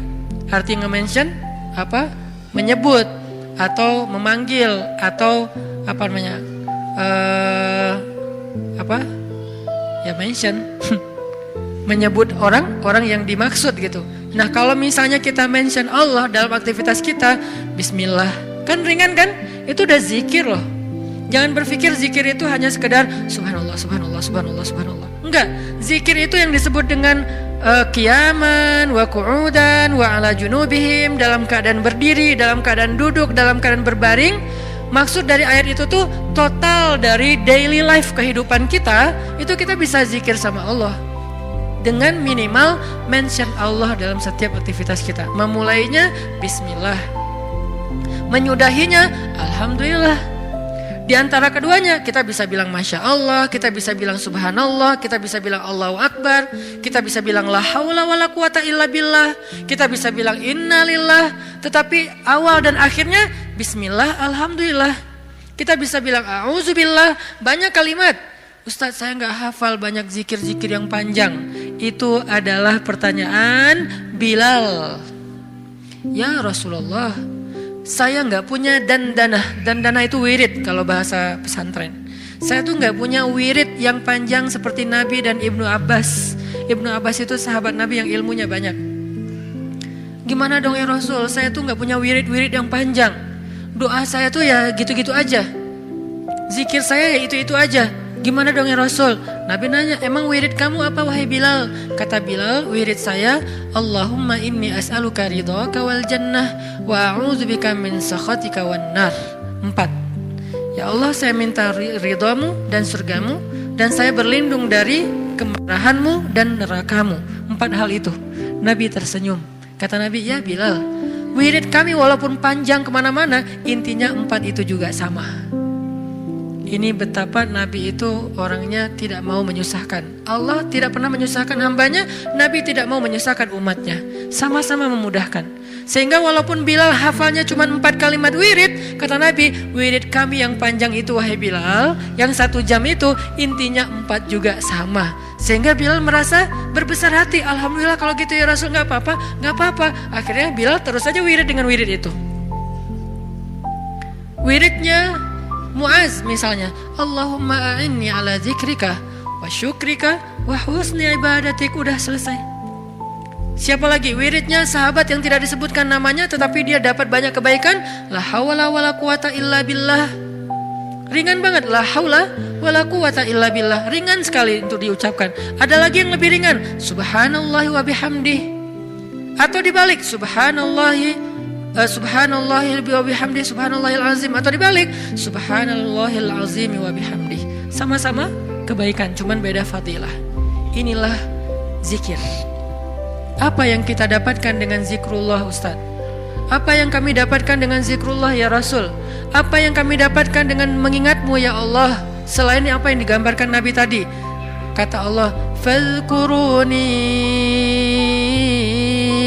Arti nge-mention apa? Menyebut atau memanggil atau apa namanya? Ya mention. Menyebut orang yang dimaksud gitu. Nah kalau misalnya kita mention Allah dalam aktivitas kita, Bismillah, kan ringan kan? Itu udah zikir loh. Jangan berpikir zikir itu hanya sekedar Subhanallah, Subhanallah, Subhanallah, Subhanallah. Enggak, zikir itu yang disebut dengan qiyaman, wa qu'udan, wa ala junubihim, dalam keadaan berdiri, dalam keadaan duduk, dalam keadaan berbaring. Maksud dari ayat itu tuh total dari daily life kehidupan kita, itu kita bisa zikir sama Allah. Dengan minimal mention Allah dalam setiap aktivitas kita. Memulainya Bismillah, menyudahinya Alhamdulillah. Di antara keduanya kita bisa bilang Masya Allah, kita bisa bilang Subhanallah, kita bisa bilang Allahu Akbar, kita bisa bilang La haula wa la quwata illa billah, kita bisa bilang Inna lillah. Tetapi awal dan akhirnya Bismillah, Alhamdulillah. Kita bisa bilang A'udzubillah. Banyak kalimat. Ustadz saya gak hafal banyak zikir-zikir yang panjang. Itu adalah pertanyaan Bilal. Ya Rasulullah, saya gak punya dandanah. Dandanah itu wirid kalau bahasa pesantren. Saya tuh gak punya wirid yang panjang seperti Nabi dan Ibnu Abbas. Ibnu Abbas itu sahabat Nabi yang ilmunya banyak. Gimana dong ya Rasul, saya tuh gak punya wirid-wirid yang panjang. Doa saya tuh ya gitu-gitu aja. Zikir saya ya itu-itu aja. Gimana dong ya Rasul? Nabi nanya, emang wirid kamu apa wahai Bilal? Kata Bilal, wirid saya Allahumma inni as'aluka ridhaka wal jannah wa a'udzubika min sakhatika wan nar. 4. Ya Allah, saya minta ridhamu dan surgamu, dan saya berlindung dari kemarahanmu dan nerakamu. 4 hal itu. Nabi tersenyum. Kata Nabi, ya Bilal, wirid kami walaupun panjang kemana-mana, intinya 4 itu juga sama. Ini betapa Nabi itu orangnya tidak mau menyusahkan. Allah tidak pernah menyusahkan hambanya, Nabi tidak mau menyusahkan umatnya. Sama-sama memudahkan. Sehingga walaupun Bilal hafalnya cuma 4 kalimat wirid, kata Nabi, wirid kami yang panjang itu wahai Bilal, yang 1 jam itu intinya 4 juga sama. Sehingga Bilal merasa berbesar hati, alhamdulillah kalau gitu ya Rasul, gak apa-apa. Akhirnya Bilal terus saja wirid dengan wirid itu. Wiridnya Muaz misalnya, Allahumma a'inni ala zikrika wa syukrika wa husni ibadatik, udah selesai. Siapa lagi? Wiridnya sahabat yang tidak disebutkan namanya tetapi dia dapat banyak kebaikan, la haula wala quwata illa billah. Ringan banget, la haula wala quwata illa billah, ringan sekali untuk diucapkan. Ada lagi yang lebih ringan, subhanallahi wa bihamdih. Atau dibalik, subhanallahi wa bihamdih subhanallahil azim, atau dibalik subhanallahil azim wa bihamdih. Sama-sama kebaikan, cuman beda fadilah. Inilah zikir. Apa yang kita dapatkan dengan zikrullah Ustaz? Apa yang kami dapatkan dengan zikrullah ya Rasul? Apa yang kami dapatkan dengan mengingatmu ya Allah? Selain apa yang digambarkan Nabi tadi. Kata Allah, fadhkuruni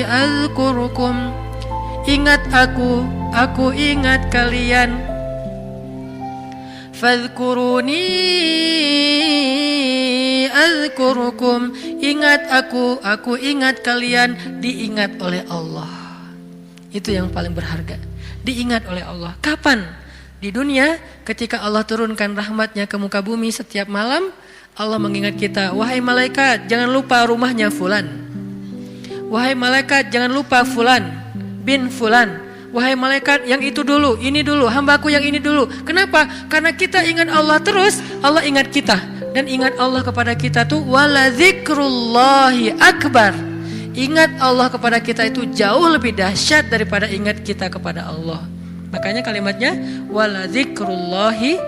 azkurukum. Ingat aku ingat kalian. Fadhkuruni azkurukum. Ingat aku ingat kalian. Diingat oleh Allah. Itu yang paling berharga. Diingat oleh Allah. Kapan? Di dunia, ketika Allah turunkan rahmatnya ke muka bumi setiap malam, Allah mengingat kita, wahai malaikat, jangan lupa rumahnya fulan. Wahai malaikat, jangan lupa fulan bin fulan. Wahai malaikat, yang itu dulu, ini dulu, hambaku yang ini dulu. Kenapa? Karena kita ingat Allah terus, Allah ingat kita. Dan ingat Allah kepada kita tuh wala dzikrullahi akbar. Ingat Allah kepada kita itu jauh lebih dahsyat daripada ingat kita kepada Allah. Makanya kalimatnya wala dzikrullahi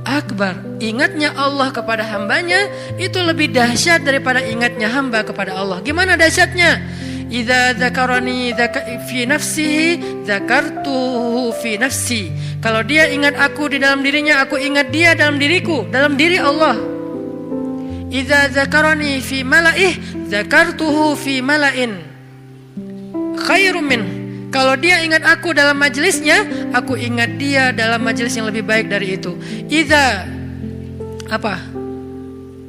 akbar. Ingatnya Allah kepada hambanya itu lebih dahsyat daripada ingatnya hamba kepada Allah. Gimana dahsyatnya? Idza dzakarani fi nafsihi dzakartuhu fi nafsi. Kalau dia ingat aku di dalam dirinya, aku ingat dia dalam diriku, dalam diri Allah. Idza dzakarani fi mala'ih dzakartuhu fi mala'in khairum min. Kalau dia ingat aku dalam majelisnya, aku ingat dia dalam majelis yang lebih baik dari itu. Idza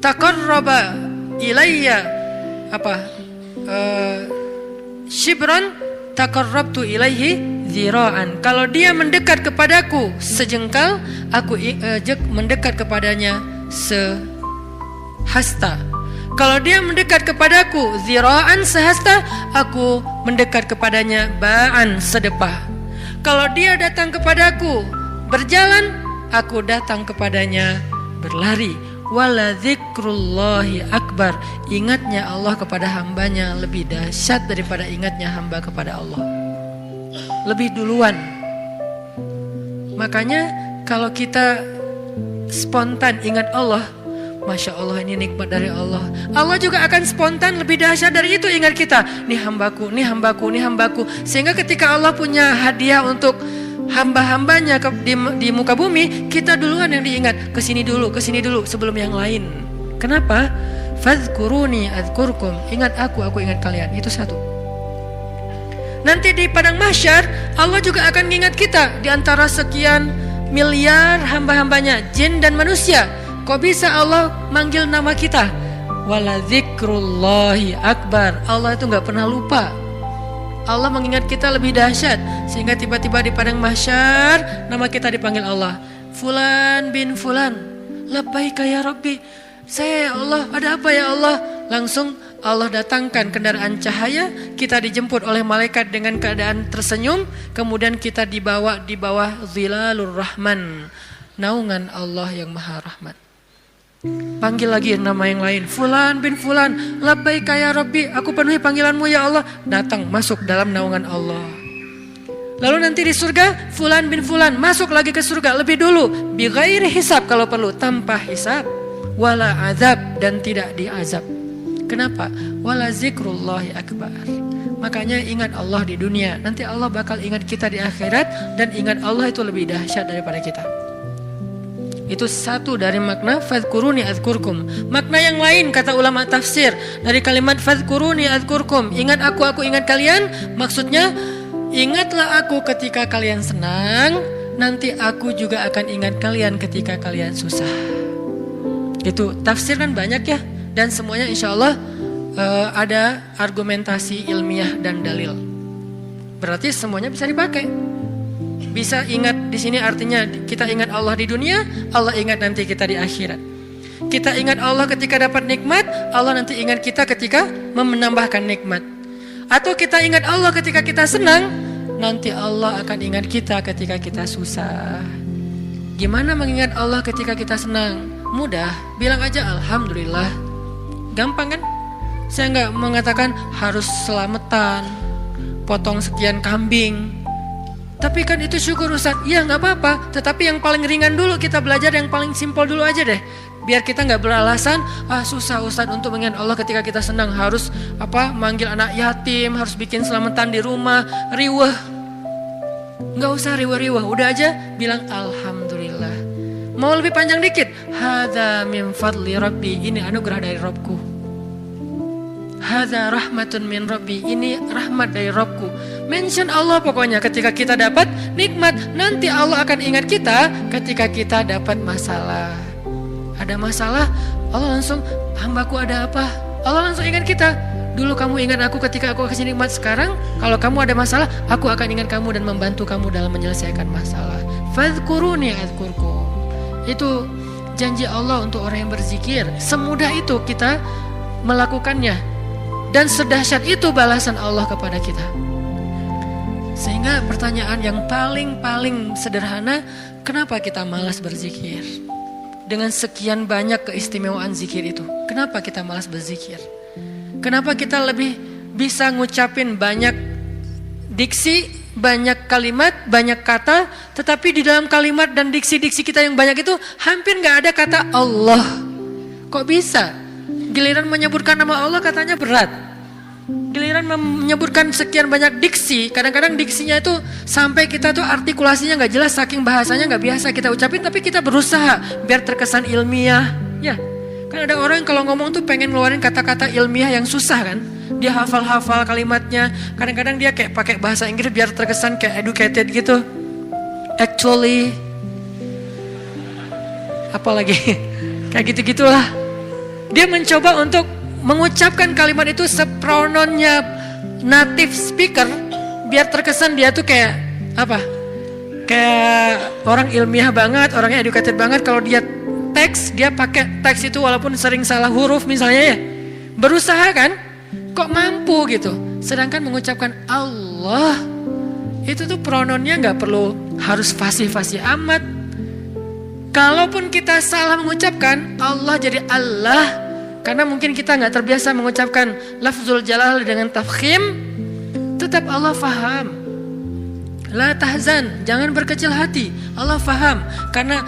taqarraba ilayya shibran taqarrabtu ilaihi zira'an. Kalau dia mendekat kepadaku sejengkal, aku mendekat kepadanya sehasta. Kalau dia mendekat kepadaku zira'an sehasta, aku mendekat kepadanya ba'an sedepah. Kalau dia datang kepadaku berjalan, aku datang kepadanya berlari. Wala dzikrullahi akbar. Ingatnya Allah kepada hambanya lebih dahsyat daripada ingatnya hamba kepada Allah. Lebih duluan. Makanya kalau kita spontan ingat Allah, Masya Allah, ini nikmat dari Allah. Allah juga akan spontan lebih dahsyat dari itu ingat kita. Nih hambaku, nih hambaku, nih hambaku. Sehingga ketika Allah punya hadiah untuk hamba-hambanya di muka bumi, kita duluan yang diingat. Kesini dulu sebelum yang lain. Kenapa? Fadhkuruni adzkurkum. Ingat aku ingat kalian. Itu satu. Nanti di padang mahsyar, Allah juga akan ingat kita. Di antara sekian miliar hamba-hambanya, jin dan manusia, kok bisa Allah manggil nama kita? Wala dzikrullahi akbar. Allah itu gak pernah lupa. Allah mengingat kita lebih dahsyat. Sehingga tiba-tiba di padang mahsyar nama kita dipanggil Allah. Fulan bin fulan, labbaika ya Rabbi. Saya ya Allah, ada apa ya Allah? Langsung Allah datangkan kendaraan cahaya. Kita dijemput oleh malaikat dengan keadaan tersenyum. Kemudian kita dibawa di bawah zilalur rahman, naungan Allah yang maha rahmat. Panggil lagi nama yang lain, fulan bin fulan, labbaika ya Rabbi, aku penuhi panggilanmu ya Allah. Datang masuk dalam naungan Allah. Lalu nanti di surga, fulan bin fulan masuk lagi ke surga lebih dulu, bi ghairi hisab kalau perlu, tanpa hisab, wala azab, dan tidak diazab. Kenapa? Wala zikrullahi akbar. Makanya ingat Allah di dunia, nanti Allah bakal ingat kita di akhirat, dan ingat Allah itu lebih dahsyat daripada kita. Itu satu dari makna fadhkuruni adzkurkum. Makna yang lain kata ulama tafsir dari kalimat fadhkuruni adzkurkum, ingat aku ingat kalian, maksudnya ingatlah aku ketika kalian senang, nanti aku juga akan ingat kalian ketika kalian susah. Itu tafsir kan banyak ya, dan semuanya insya Allah ada argumentasi ilmiah dan dalil. Berarti semuanya bisa dipakai. Bisa ingat di sini artinya kita ingat Allah di dunia, Allah ingat nanti kita di akhirat. Kita ingat Allah ketika dapat nikmat, Allah nanti ingat kita ketika menambahkan nikmat. Atau kita ingat Allah ketika kita senang, nanti Allah akan ingat kita ketika kita susah. Gimana mengingat Allah ketika kita senang? Mudah, bilang aja Alhamdulillah. Gampang kan? Saya nggak mengatakan harus selamatan, potong sekian kambing. Tapi kan itu syukur Ustaz. Iya nggak apa-apa. Tetapi yang paling ringan dulu kita belajar, yang paling simpel dulu aja deh. Biar kita nggak beralasan, susah Ustaz untuk mengingat Allah ketika kita senang. Harus manggil anak yatim, harus bikin selamatan di rumah, riweh. Nggak usah riweh-riweh. Udah aja bilang Alhamdulillah. Mau lebih panjang dikit. Hadza min fadli Rabbi. Ini anugerah dari Rabbku. Hadza rahmatun min Rabbi, ini rahmat dari Rabbku. Mention Allah pokoknya ketika kita dapat nikmat. Nanti Allah akan ingat kita ketika kita dapat masalah. Ada masalah, Allah langsung, hambaku ada apa? Allah langsung ingat kita. Dulu kamu ingat aku ketika aku kasih nikmat. Sekarang kalau kamu ada masalah, aku akan ingat kamu dan membantu kamu dalam menyelesaikan masalah. Fadhkuruni adzkurkum. Itu janji Allah untuk orang yang berzikir. Semudah itu kita melakukannya. Dan sedahsyat itu balasan Allah kepada kita. Sehingga pertanyaan yang paling sederhana, kenapa kita malas berzikir? Dengan sekian banyak keistimewaan zikir itu, kenapa kita malas berzikir? Kenapa kita lebih bisa ngucapin banyak diksi, banyak kalimat, banyak kata, tetapi di dalam kalimat dan diksi-diksi kita yang banyak itu hampir gak ada kata Allah? Kok bisa? Giliran menyebutkan nama Allah katanya berat. Giliran menyebutkan sekian banyak diksi, kadang-kadang diksinya itu sampai kita tuh artikulasinya gak jelas, saking bahasanya gak biasa kita ucapin, tapi kita berusaha biar terkesan ilmiah. Ya, kan ada orang kalau ngomong tuh pengen ngeluarin kata-kata ilmiah yang susah kan. Dia hafal-hafal kalimatnya, kadang-kadang dia kayak pakai bahasa Inggris biar terkesan kayak educated gitu. Actually, apalagi kayak gitu-gitulah. Dia mencoba untuk mengucapkan kalimat itu seprononnya native speaker biar terkesan dia tuh kayak kayak orang ilmiah banget, orangnya educated banget. Kalau dia teks, dia pakai teks itu walaupun sering salah huruf misalnya ya. Berusaha kan? Kok mampu gitu. Sedangkan mengucapkan Allah itu tuh prononnya gak perlu harus fasih-fasih amat. Kalaupun kita salah mengucapkan Allah jadi Allah, karena mungkin kita gak terbiasa mengucapkan lafzul jalal dengan tafkhim, tetap Allah faham. La tahzan, jangan berkecil hati. Allah faham. Karena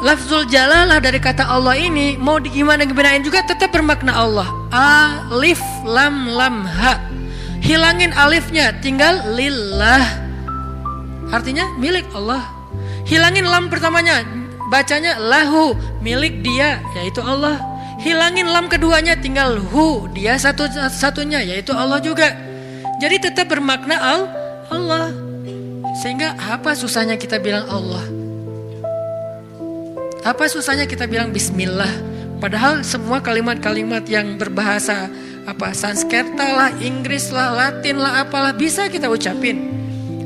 lafzul jalalah dari kata Allah ini mau gimana-gimanain juga tetap bermakna Allah. Alif lam lam ha. Hilangin alifnya, tinggal lillah. Artinya milik Allah. Hilangin lam pertamanya, bacanya lahu, milik dia, yaitu Allah. Hilangin lam keduanya, tinggal hu, dia satu-satunya, yaitu Allah juga. Jadi tetap bermakna Allah. Sehingga apa susahnya kita bilang Allah? Apa susahnya kita bilang Bismillah? Padahal semua kalimat-kalimat yang berbahasa Sanskerta lah, Inggris lah, Latin lah, apalah bisa kita ucapin.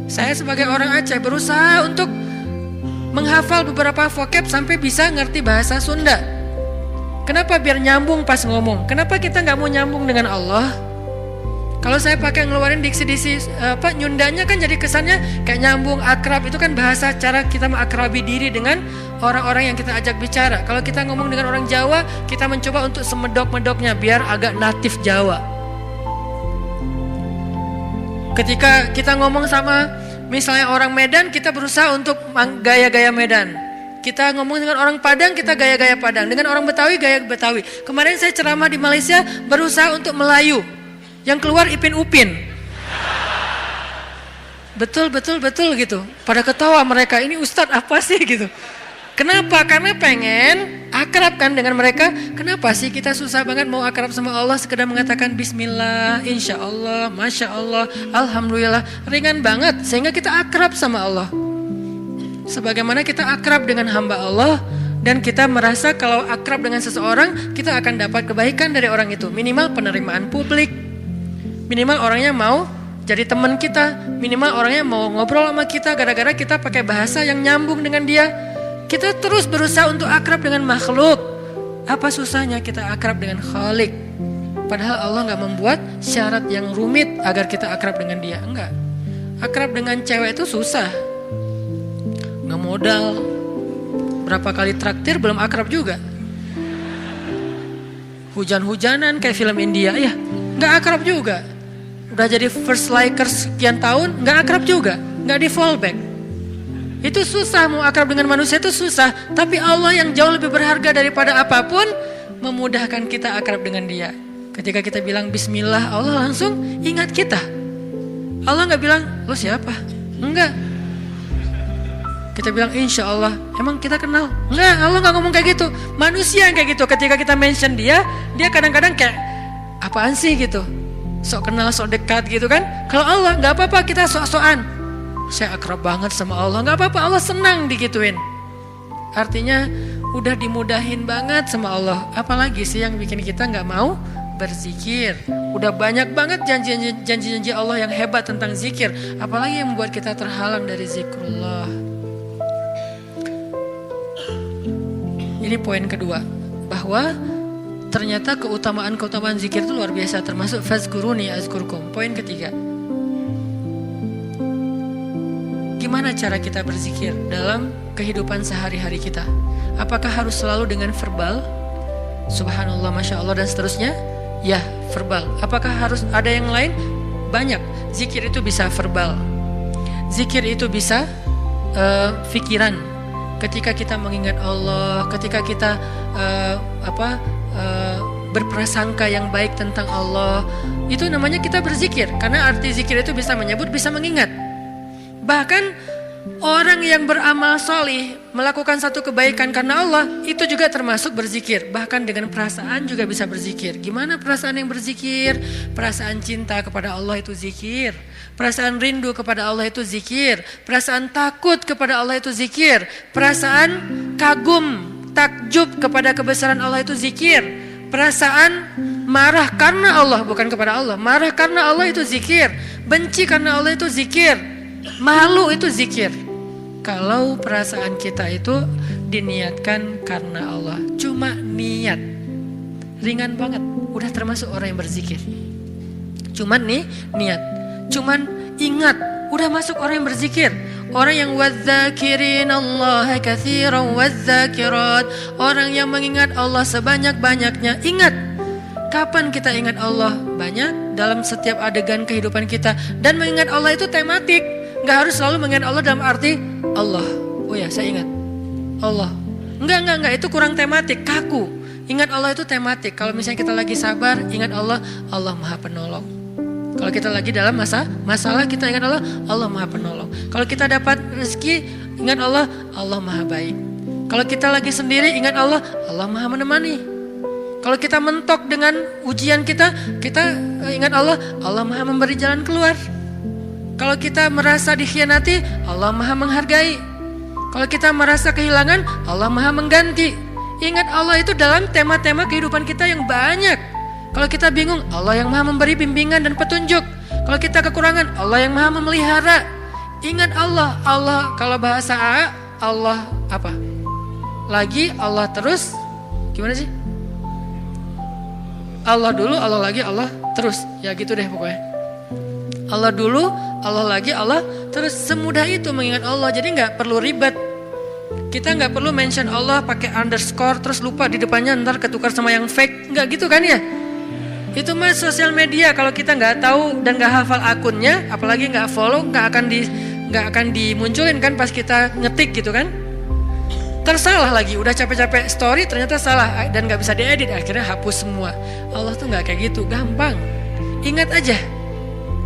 Saya sebagai orang Aceh berusaha untuk menghafal beberapa vocab sampai bisa ngerti bahasa Sunda. Kenapa? Biar nyambung pas ngomong. Kenapa kita nggak mau nyambung dengan Allah? Kalau saya pakai ngeluarin diksi-diksi nyundanya kan jadi kesannya kayak nyambung, akrab. Itu kan bahasa cara kita mengakrabi diri dengan orang-orang yang kita ajak bicara. Kalau kita ngomong dengan orang Jawa, kita mencoba untuk semedok-medoknya biar agak natif Jawa. Ketika kita ngomong sama misalnya orang Medan, kita berusaha untuk gaya-gaya Medan. Kita ngomong dengan orang Padang, kita gaya-gaya Padang. Dengan orang Betawi, gaya Betawi. Kemarin saya ceramah di Malaysia, berusaha untuk Melayu. Yang keluar Ipin Upin. Betul gitu. Pada ketawa mereka, ini Ustadz apa sih gitu. Kenapa? Karena pengen akrab kan dengan mereka. Kenapa sih kita susah banget mau akrab sama Allah, sekedar mengatakan bismillah, insya Allah, masya Allah, alhamdulillah, ringan banget sehingga kita akrab sama Allah. Sebagaimana kita akrab dengan hamba Allah dan kita merasa kalau akrab dengan seseorang kita akan dapat kebaikan dari orang itu. Minimal penerimaan publik, minimal orangnya mau jadi teman kita, minimal orangnya mau ngobrol sama kita gara-gara kita pakai bahasa yang nyambung dengan dia. Kita terus berusaha untuk akrab dengan makhluk. Apa susahnya kita akrab dengan Khalik? Padahal Allah gak membuat syarat yang rumit agar kita akrab dengan dia. Enggak. Akrab dengan cewek itu susah. Gak modal. Berapa kali traktir belum akrab juga. Hujan-hujanan kayak film India ya, gak akrab juga. Udah jadi first likers sekian tahun, gak akrab juga. Gak di fallback. Itu susah, mau akrab dengan manusia itu susah. Tapi Allah yang jauh lebih berharga daripada apapun memudahkan kita akrab dengan dia. Ketika kita bilang bismillah, Allah langsung ingat kita. Allah gak bilang, lo siapa? Enggak. Kita bilang insya Allah, emang kita kenal? Enggak, Allah gak ngomong kayak gitu. Manusia yang kayak gitu, ketika kita mention dia kadang-kadang kayak apaan sih gitu. Sok kenal, sok dekat gitu kan. Kalau Allah gak apa-apa, kita sok-sokan. Saya akrab banget sama Allah, gak apa-apa, Allah senang digituin. Artinya udah dimudahin banget sama Allah. Apalagi sih yang bikin kita gak mau berzikir? Udah banyak banget janji-janji Allah yang hebat tentang zikir. Apalagi yang membuat kita terhalang dari zikrullah. Ini poin kedua, bahwa ternyata keutamaan zikir itu luar biasa, termasuk fazkuruni azkurkum. Poin ketiga, gimana cara kita berzikir dalam kehidupan sehari-hari kita? Apakah harus selalu dengan verbal? Subhanallah, masya Allah dan seterusnya? Ya, verbal. Apakah harus ada yang lain? Banyak. Zikir itu bisa verbal. Zikir itu bisa fikiran. Ketika kita mengingat Allah, ketika kita berprasangka yang baik tentang Allah, itu namanya kita berzikir. Karena arti zikir itu bisa menyebut, bisa mengingat. Bahkan orang yang beramal solih, melakukan satu kebaikan karena Allah, itu juga termasuk berzikir. Bahkan dengan perasaan juga bisa berzikir. Gimana perasaan yang berzikir? Perasaan cinta kepada Allah itu zikir. Perasaan rindu kepada Allah itu zikir. Perasaan takut kepada Allah itu zikir. Perasaan kagum, takjub kepada kebesaran Allah itu zikir. Perasaan marah karena Allah, bukan kepada Allah. Marah karena Allah itu zikir. Benci karena Allah itu zikir. Malu itu zikir. Kalau perasaan kita itu diniatkan karena Allah, cuma niat, ringan banget, udah termasuk orang yang berzikir. Cuman nih niat, cuman ingat, udah masuk orang yang berzikir. Orang yang wadzakirin Allah katsiran wadzakirat, orang yang mengingat Allah sebanyak-banyaknya. Ingat, kapan kita ingat Allah? Banyak, dalam setiap adegan kehidupan kita. Dan mengingat Allah itu tematik. Gak harus selalu mengingat Allah dalam arti Allah. Oh ya, saya ingat Allah. Enggak, itu kurang tematik, kaku. Ingat Allah itu tematik. Kalau misalnya kita lagi sabar, ingat Allah, Allah Maha Penolong. Kalau kita lagi dalam masalah, kita ingat Allah, Allah Maha Penolong. Kalau kita dapat rezeki, ingat Allah, Allah Maha Baik. Kalau kita lagi sendiri, ingat Allah, Allah Maha Menemani. Kalau kita mentok dengan ujian kita ingat Allah, Allah Maha Memberi jalan keluar. Kalau kita merasa dikhianati, Allah Maha Menghargai. Kalau kita merasa kehilangan, Allah Maha Mengganti. Ingat Allah itu dalam tema-tema kehidupan kita yang banyak. Kalau kita bingung, Allah yang Maha Memberi bimbingan dan petunjuk. Kalau kita kekurangan, Allah yang Maha Memelihara. Ingat Allah, Allah kalau bahasa A, Allah apa? Lagi, Allah terus. Gimana sih? Allah dulu, Allah lagi, Allah terus. Ya gitu deh pokoknya. Allah dulu, Allah lagi, Allah terus. Semudah itu mengingat Allah. Jadi gak perlu ribet. Kita gak perlu mention Allah pakai underscore terus lupa di depannya ntar ketukar sama yang fake. Gak gitu kan ya? Itu mah sosial media. Kalau kita gak tahu dan gak hafal akunnya, apalagi gak follow, gak akan dimunculin kan pas kita ngetik gitu kan. Tersalah lagi, udah capek-capek story ternyata salah dan gak bisa diedit, akhirnya hapus semua. Allah tuh gak kayak gitu, gampang. Ingat aja.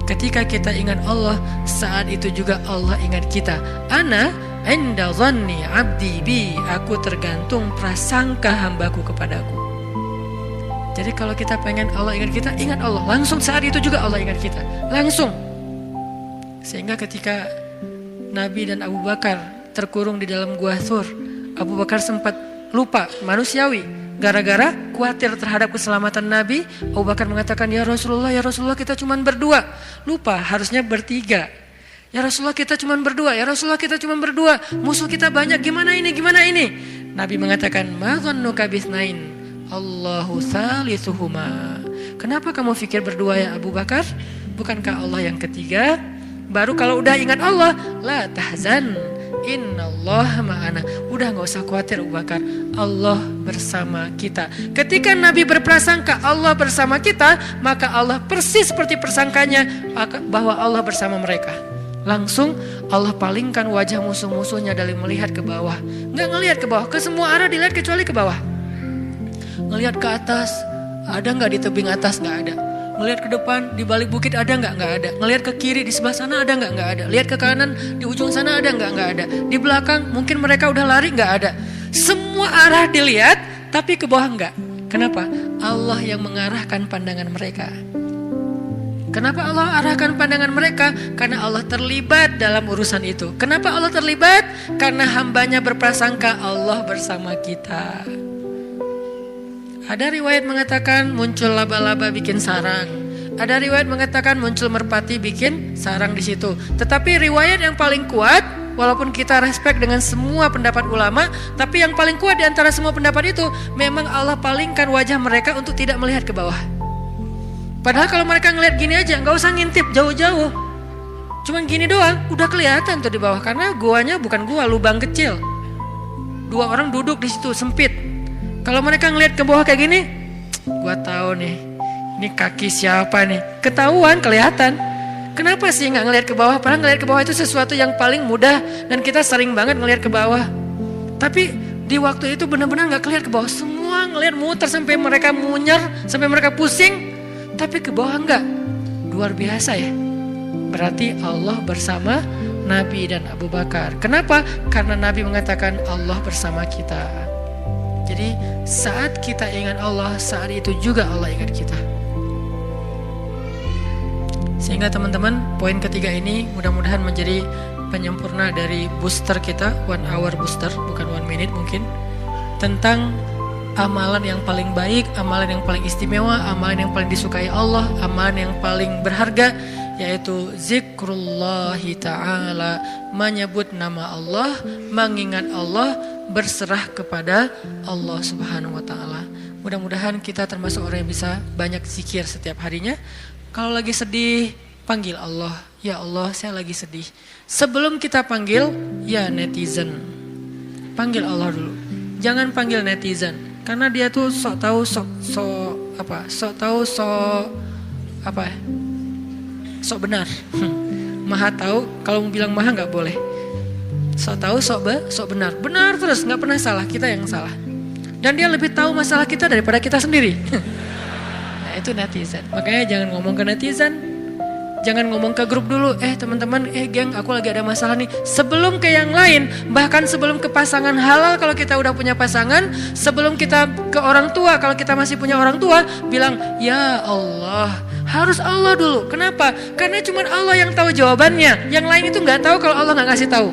Ketika kita ingat Allah, saat itu juga Allah ingat kita. Ana inda dhanni 'abdi bi, aku tergantung prasangka hambaku kepadaku. Jadi kalau kita pengen Allah ingat kita, ingat Allah. Langsung saat itu juga Allah ingat kita. Langsung. Sehingga ketika Nabi dan Abu Bakar terkurung di dalam gua Thur, Abu Bakar sempat lupa, manusiawi. Gara-gara khawatir terhadap keselamatan Nabi, Abu Bakar mengatakan, ya Rasulullah kita cuma berdua. Lupa, harusnya bertiga. Ya Rasulullah kita cuma berdua. Ya Rasulullah kita cuma berdua. Musuh kita banyak, gimana ini? Nabi mengatakan, ma dhannuka bitsnain, Allahu thalithuhuma. Kenapa kamu pikir berdua ya Abu Bakar? Bukankah Allah yang ketiga? Baru kalau udah ingat Allah, la tahzan, innallaha ma'ana. Udah gak usah khawatir Abu Bakar, Allah bersama kita. Ketika Nabi berprasangka Allah bersama kita, maka Allah persis seperti persangkanya bahwa Allah bersama mereka. Langsung Allah palingkan wajah musuh-musuhnya dari melihat ke bawah. Gak ngelihat ke bawah, ke semua arah dilihat kecuali ke bawah. Ngelihat ke atas, ada gak di tebing atas? Gak ada. Ngelihat ke depan, di balik bukit ada nggak? Nggak ada. Ngelihat ke kiri, di sebelah sana ada nggak? Nggak ada. Lihat ke kanan, di ujung sana ada nggak? Nggak ada. Di belakang, mungkin mereka udah lari, nggak ada. Semua arah dilihat, tapi ke bawah nggak. Kenapa? Allah yang mengarahkan pandangan mereka. Kenapa Allah arahkan pandangan mereka? Karena Allah terlibat dalam urusan itu. Kenapa Allah terlibat? Karena hambanya berprasangka Allah bersama kita. Ada riwayat mengatakan muncul laba-laba bikin sarang. Ada riwayat mengatakan muncul merpati bikin sarang di situ. Tetapi riwayat yang paling kuat, walaupun kita respect dengan semua pendapat ulama, tapi yang paling kuat di antara semua pendapat itu, memang Allah palingkan wajah mereka untuk tidak melihat ke bawah. Padahal kalau mereka ngelihat gini aja, nggak usah ngintip jauh-jauh. Cuman gini doang, udah kelihatan tuh di bawah. Karena guanya bukan gua, lubang kecil. 2 orang duduk di situ, sempit. Kalau mereka ngelihat ke bawah kayak gini, gua tahu nih, ini kaki siapa nih? Ketahuan, kelihatan. Kenapa sih nggak ngelihat ke bawah? Padahal ngelihat ke bawah itu sesuatu yang paling mudah dan kita sering banget ngelihat ke bawah. Tapi di waktu itu benar-benar nggak kelihatan ke bawah. Semua ngelihat muter sampai mereka munyer, sampai mereka pusing. Tapi ke bawah nggak. Luar biasa ya. Berarti Allah bersama Nabi dan Abu Bakar. Kenapa? Karena Nabi mengatakan Allah bersama kita. Jadi saat kita ingat Allah, saat itu juga Allah ingat kita. Sehingga teman-teman, poin ketiga ini mudah-mudahan menjadi penyempurna dari booster kita, 1 hour booster, bukan 1 minute mungkin. Tentang amalan yang paling baik, amalan yang paling istimewa, amalan yang paling disukai Allah, amalan yang paling berharga, yaitu zikrullahi ta'ala, menyebut nama Allah, mengingat Allah, berserah kepada Allah Subhanahu wa ta'ala. Mudah-mudahan kita termasuk orang yang bisa banyak zikir setiap harinya. Kalau lagi sedih, panggil Allah. Ya Allah, saya lagi sedih. Sebelum kita panggil, ya netizen, panggil Allah dulu. Jangan panggil netizen, karena dia tuh sok tahu, sok benar. Maha tahu, kalau mau bilang maha nggak boleh. Sok tahu, sok benar. Benar terus, nggak pernah salah, kita yang salah. Dan dia lebih tahu masalah kita daripada kita sendiri. Nah itu netizen. Makanya jangan ngomong ke netizen. Jangan ngomong ke grup dulu. Teman-teman, geng, aku lagi ada masalah nih. Sebelum ke yang lain, bahkan sebelum ke pasangan halal kalau kita udah punya pasangan, sebelum kita ke orang tua kalau kita masih punya orang tua, bilang, ya Allah. Harus Allah dulu. Kenapa? Karena cuma Allah yang tahu jawabannya. Yang lain itu nggak tahu kalau Allah nggak ngasih tahu.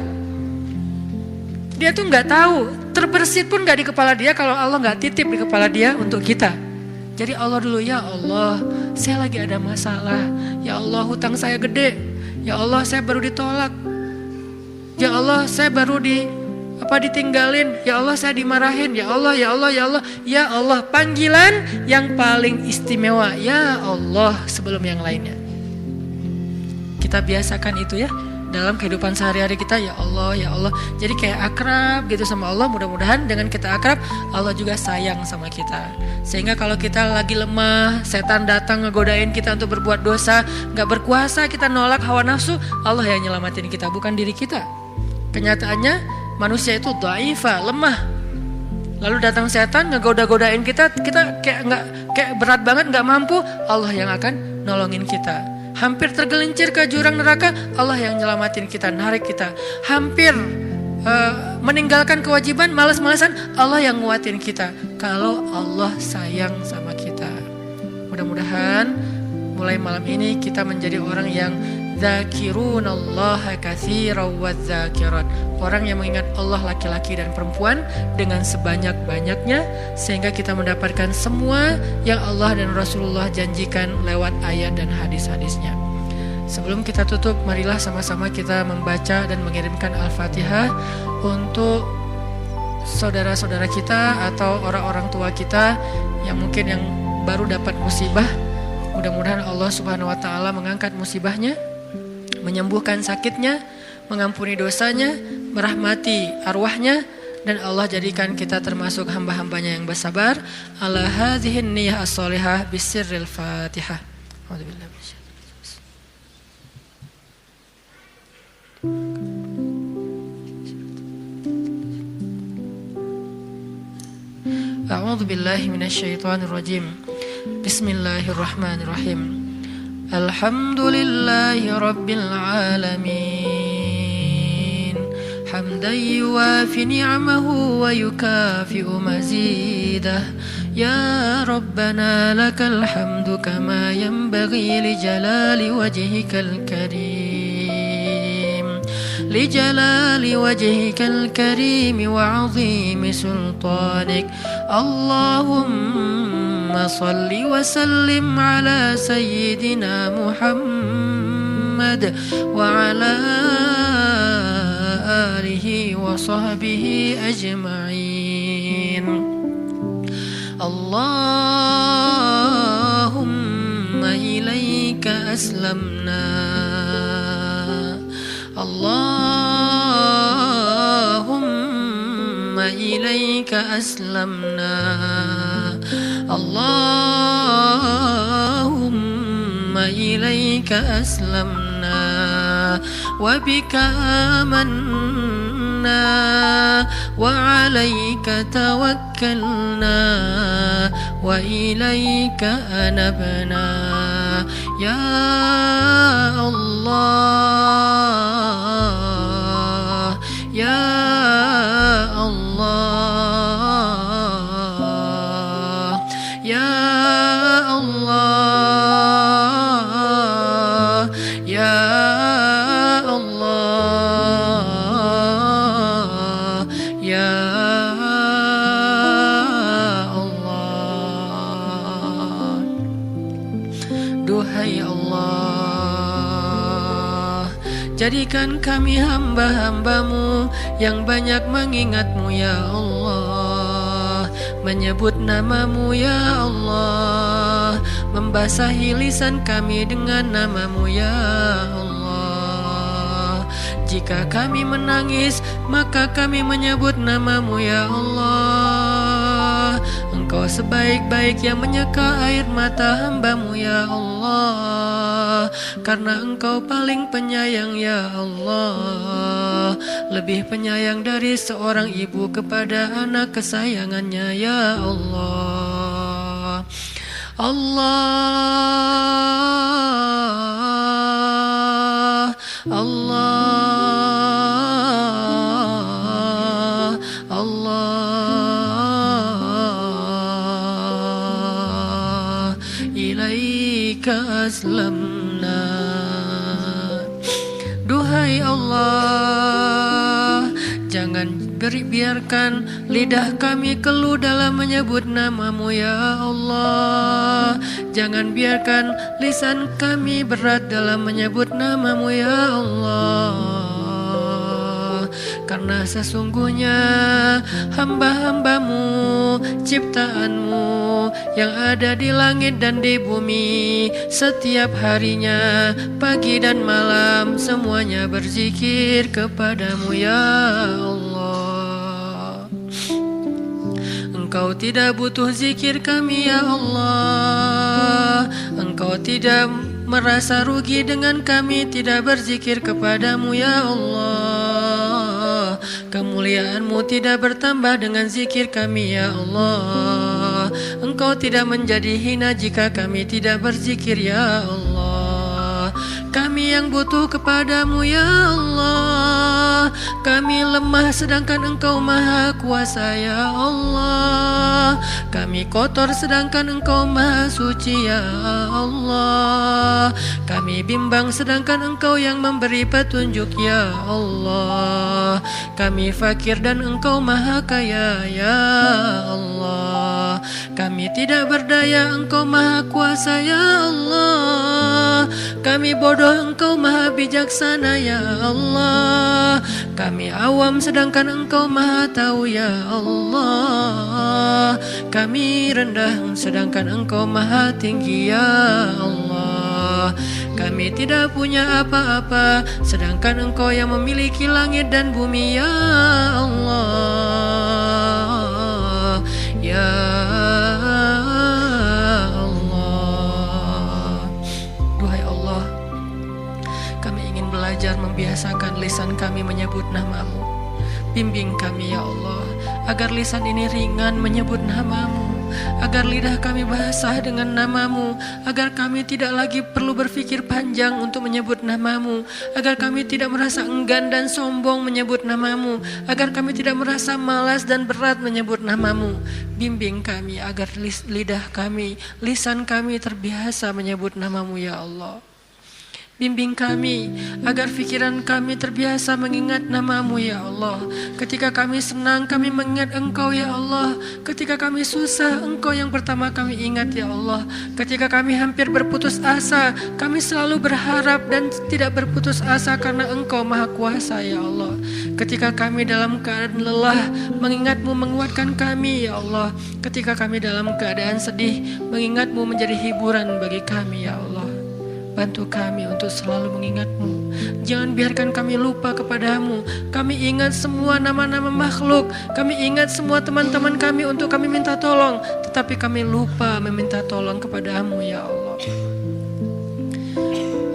Dia tuh nggak tahu. Terbersit pun nggak di kepala dia kalau Allah nggak titip di kepala dia untuk kita. Jadi Allah dulu, ya Allah, saya lagi ada masalah. Ya Allah, hutang saya gede. Ya Allah, saya baru ditolak. Ya Allah, saya baru ditinggalin. Ya Allah, saya dimarahin. Ya Allah, ya Allah, ya Allah. Ya Allah, panggilan yang paling istimewa. Ya Allah, sebelum yang lainnya. Kita biasakan itu ya dalam kehidupan sehari-hari kita. Ya Allah, ya Allah. Jadi kayak akrab gitu sama Allah. Mudah-mudahan dengan kita akrab, Allah juga sayang sama kita. Sehingga kalau kita lagi lemah, setan datang ngegodain kita untuk berbuat dosa, gak berkuasa, kita nolak hawa nafsu, Allah yang nyelamatin kita, bukan diri kita. Kenyataannya manusia itu dhaifa, lemah. Lalu datang setan ngegoda-godain kita kayak berat banget, gak mampu, Allah yang akan nolongin kita. Hampir tergelincir ke jurang neraka, Allah yang nyelamatin kita, narik kita. Hampir meninggalkan kewajiban, malas-malasan, Allah yang nguatin kita. Kalau Allah sayang sama kita. Mudah-mudahan mulai malam ini kita menjadi orang yang Dzakirunallaha katsiran wadzakirat. Orang yang mengingat Allah laki-laki dan perempuan dengan sebanyak-banyaknya, sehingga kita mendapatkan semua yang Allah dan Rasulullah janjikan lewat ayat dan hadis-hadisnya. Sebelum kita tutup, marilah sama-sama kita membaca dan mengirimkan Al-Fatihah untuk saudara-saudara kita atau orang-orang tua kita yang mungkin yang baru dapat musibah. Mudah-mudahan Allah Subhanahu wa taala mengangkat musibahnya, menyembuhkan sakitnya, mengampuni dosanya, merahmati arwahnya, dan Allah jadikan kita termasuk hamba-hambanya yang bersabar. Ala hadhihi niyyah as-shalihah bisirril Fatihah. A'udzu billahi minasyaitonir rajim. Bismillahirrahmanirrahim. Alhamdulillahi rabbil alamin. Hamdan yuwafi ni'amahu wa yukafi'u mazidah. Ya Rabbana lakal hamdu kama yanbaghi li jalali wajhikal karim. Li jalali wajhikal karim wa 'azimi sultanik. Allahumma salli wa sallim ala sayyidina Muhammad wa ala alihi wa sahbihi ajma'in. Allahumma ilaika aslamna. Allahumma ilaika aslamna. Allahumma ilaika aslamna wa bika amanna wa alaika tawakkalna wa ilaika anabna. Ya Allah, Ya Allah, Ya Allah, Ya Allah, Ya Allah. Duhai Allah, jadikan kami hamba-hambamu yang banyak mengingatmu ya Allah, menyebut namamu ya Allah, membasahi lisan kami dengan namamu ya Allah. Jika kami menangis, maka kami menyebut namamu ya Allah. Engkau sebaik-baik yang menyeka air mata hambamu ya Allah, karena engkau paling penyayang ya Allah, lebih penyayang dari seorang ibu kepada anak kesayangannya ya Allah. Allah, Allah, Allah, ilaika aslamna. Duhai Allah, jangan biarkan lidah kami keluh dalam menyebut namamu ya Allah. Jangan biarkan lisan kami berat dalam menyebut namamu ya Allah, karena sesungguhnya hamba-hambamu, ciptaanmu yang ada di langit dan di bumi, setiap harinya, pagi dan malam, semuanya berzikir kepadamu ya Allah. Engkau tidak butuh zikir kami ya Allah. Engkau tidak merasa rugi dengan kami tidak berzikir kepadamu ya Allah. Kemuliaan-Mu tidak bertambah dengan zikir kami ya Allah. Engkau tidak menjadi hina jika kami tidak berzikir ya Allah. Kami kami yang butuh kepadamu ya Allah. Kami lemah sedangkan Engkau maha kuasa ya Allah. Kami kotor sedangkan Engkau maha suci ya Allah. Kami bimbang sedangkan Engkau yang memberi petunjuk ya Allah. Kami fakir dan Engkau maha kaya ya Allah. Kami tidak berdaya, Engkau maha kuasa ya Allah. Kami bodoh, Engkau maha bijaksana ya Allah. Kami awam sedangkan Engkau maha tahu ya Allah. Kami rendah sedangkan Engkau maha tinggi ya Allah. Kami tidak punya apa-apa sedangkan Engkau yang memiliki langit dan bumi ya Allah. Ya Allah. Duhai Allah, kami ingin belajar membiasakan lisan kami menyebut nama-Mu. Bimbing kami ya Allah, agar lisan ini ringan menyebut nama-Mu, agar lidah kami basah dengan nama-Mu, agar kami tidak lagi perlu berpikir panjang untuk menyebut nama-Mu, agar kami tidak merasa enggan dan sombong menyebut nama-Mu, agar kami tidak merasa malas dan berat menyebut nama-Mu. Bimbing kami agar lidah kami, lisan kami terbiasa menyebut nama-Mu ya Allah. Bimbing kami agar pikiran kami terbiasa mengingat nama-Mu ya Allah. Ketika kami senang, kami mengingat Engkau ya Allah. Ketika kami susah, Engkau yang pertama kami ingat ya Allah. Ketika kami hampir berputus asa, kami selalu berharap dan tidak berputus asa karena Engkau maha kuasa ya Allah. Ketika kami dalam keadaan lelah, mengingat-Mu menguatkan kami ya Allah. Ketika kami dalam keadaan sedih, mengingat-Mu menjadi hiburan bagi kami ya Allah. Bantu kami untuk selalu mengingat-Mu. Jangan biarkan kami lupa kepadamu. Kami ingat semua nama-nama makhluk. Kami ingat semua teman-teman kami untuk kami minta tolong. Tetapi kami lupa meminta tolong kepadamu ya Allah.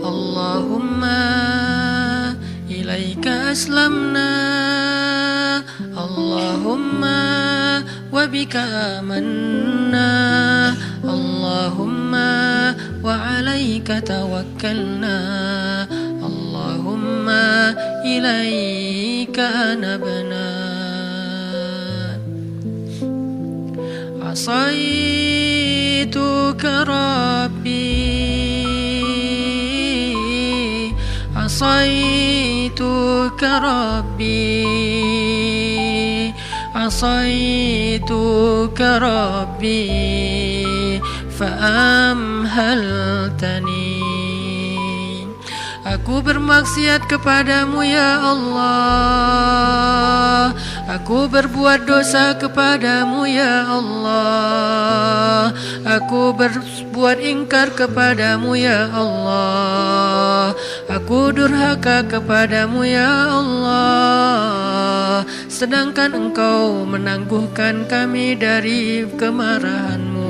Allahumma ilaika aslamna. Allahumma wabika amanna. Allahumma wa alaika tawakkalna. Allahumma ilaika anabna. Asaituka Rabbi, asaituka Rabbi, asaituka Rabbi, fa'amhaltani. Aku bermaksiat kepadamu ya Allah. Aku berbuat dosa kepadamu ya Allah. Aku berbuat ingkar kepadamu ya Allah. Aku durhaka kepadamu ya Allah. Sedangkan Engkau menangguhkan kami dari kemarahan-Mu.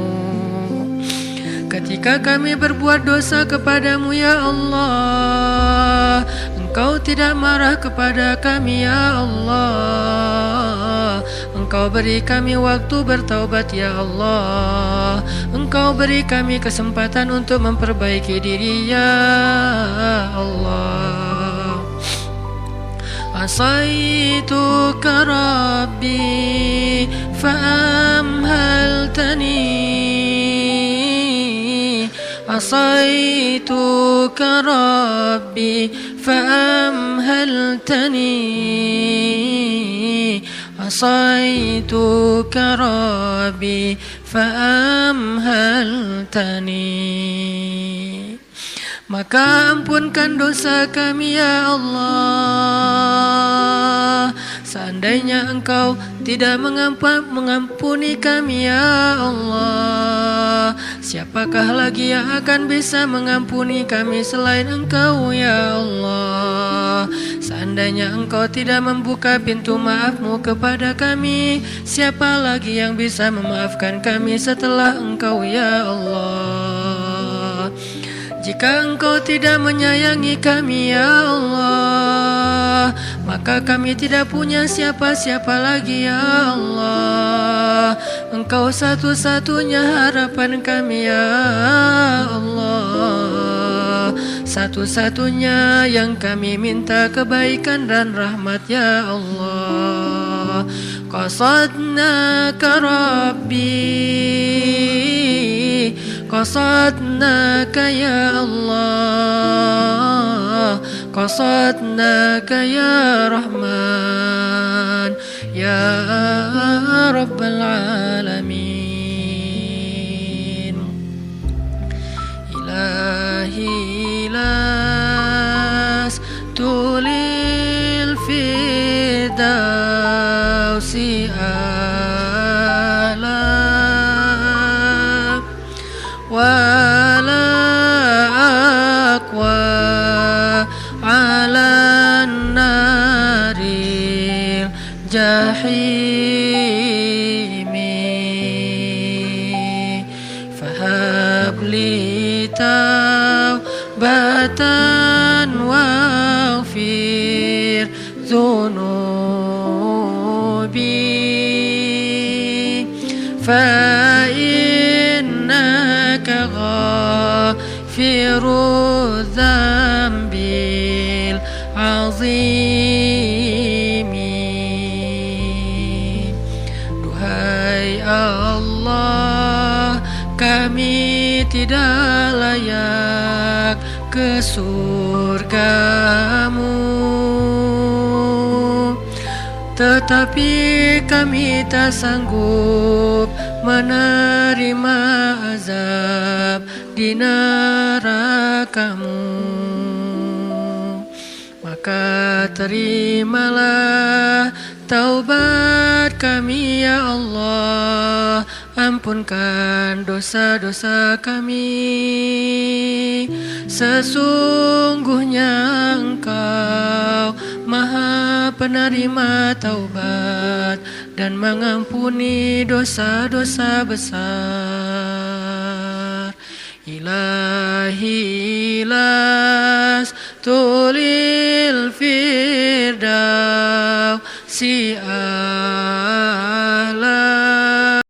Ketika kami berbuat dosa kepadamu ya Allah, Engkau tidak marah kepada kami ya Allah. Engkau beri kami waktu bertaubat ya Allah. Engkau beri kami kesempatan untuk memperbaiki diri ya Allah. Asaituka Rabbi fa'amhaltani. Asaituka Rabbi fa'amhaltani. Asaituka Rabbi fa'amhaltani. Maka ampunkan dosa kami ya Allah. Seandainya Engkau tidak mengampuni kami ya Allah, siapakah lagi yang akan bisa mengampuni kami selain Engkau ya Allah. Seandainya Engkau tidak membuka pintu maaf-Mu kepada kami, siapa lagi yang bisa memaafkan kami setelah Engkau ya Allah. Jika Engkau tidak menyayangi kami ya Allah, maka kami tidak punya siapa-siapa lagi ya Allah. Engkau satu-satunya harapan kami ya Allah. Satu-satunya yang kami minta kebaikan dan rahmat ya Allah. Qasadnaka Rabbi, qasadnaka ya Allah, qasadnaka ya Rahman, ya Rabbal Alamin. Ilahi las tulil firdausi ala wala aqwa ala naril jahimi fahabli taubatan waghfir dhunubi fa innaka ghafiru dzambil azimi. Duhai Allah, kami tidak layak ke surgamu, tetapi kami tak sanggup menerima azab di neraka-Mu. Maka terimalah taubat kami ya Allah, ampunkan dosa-dosa kami. Sesungguhnya Engkau Maha penerima taubat dan mengampuni dosa-dosa besar. Ilahi las tulil firdausi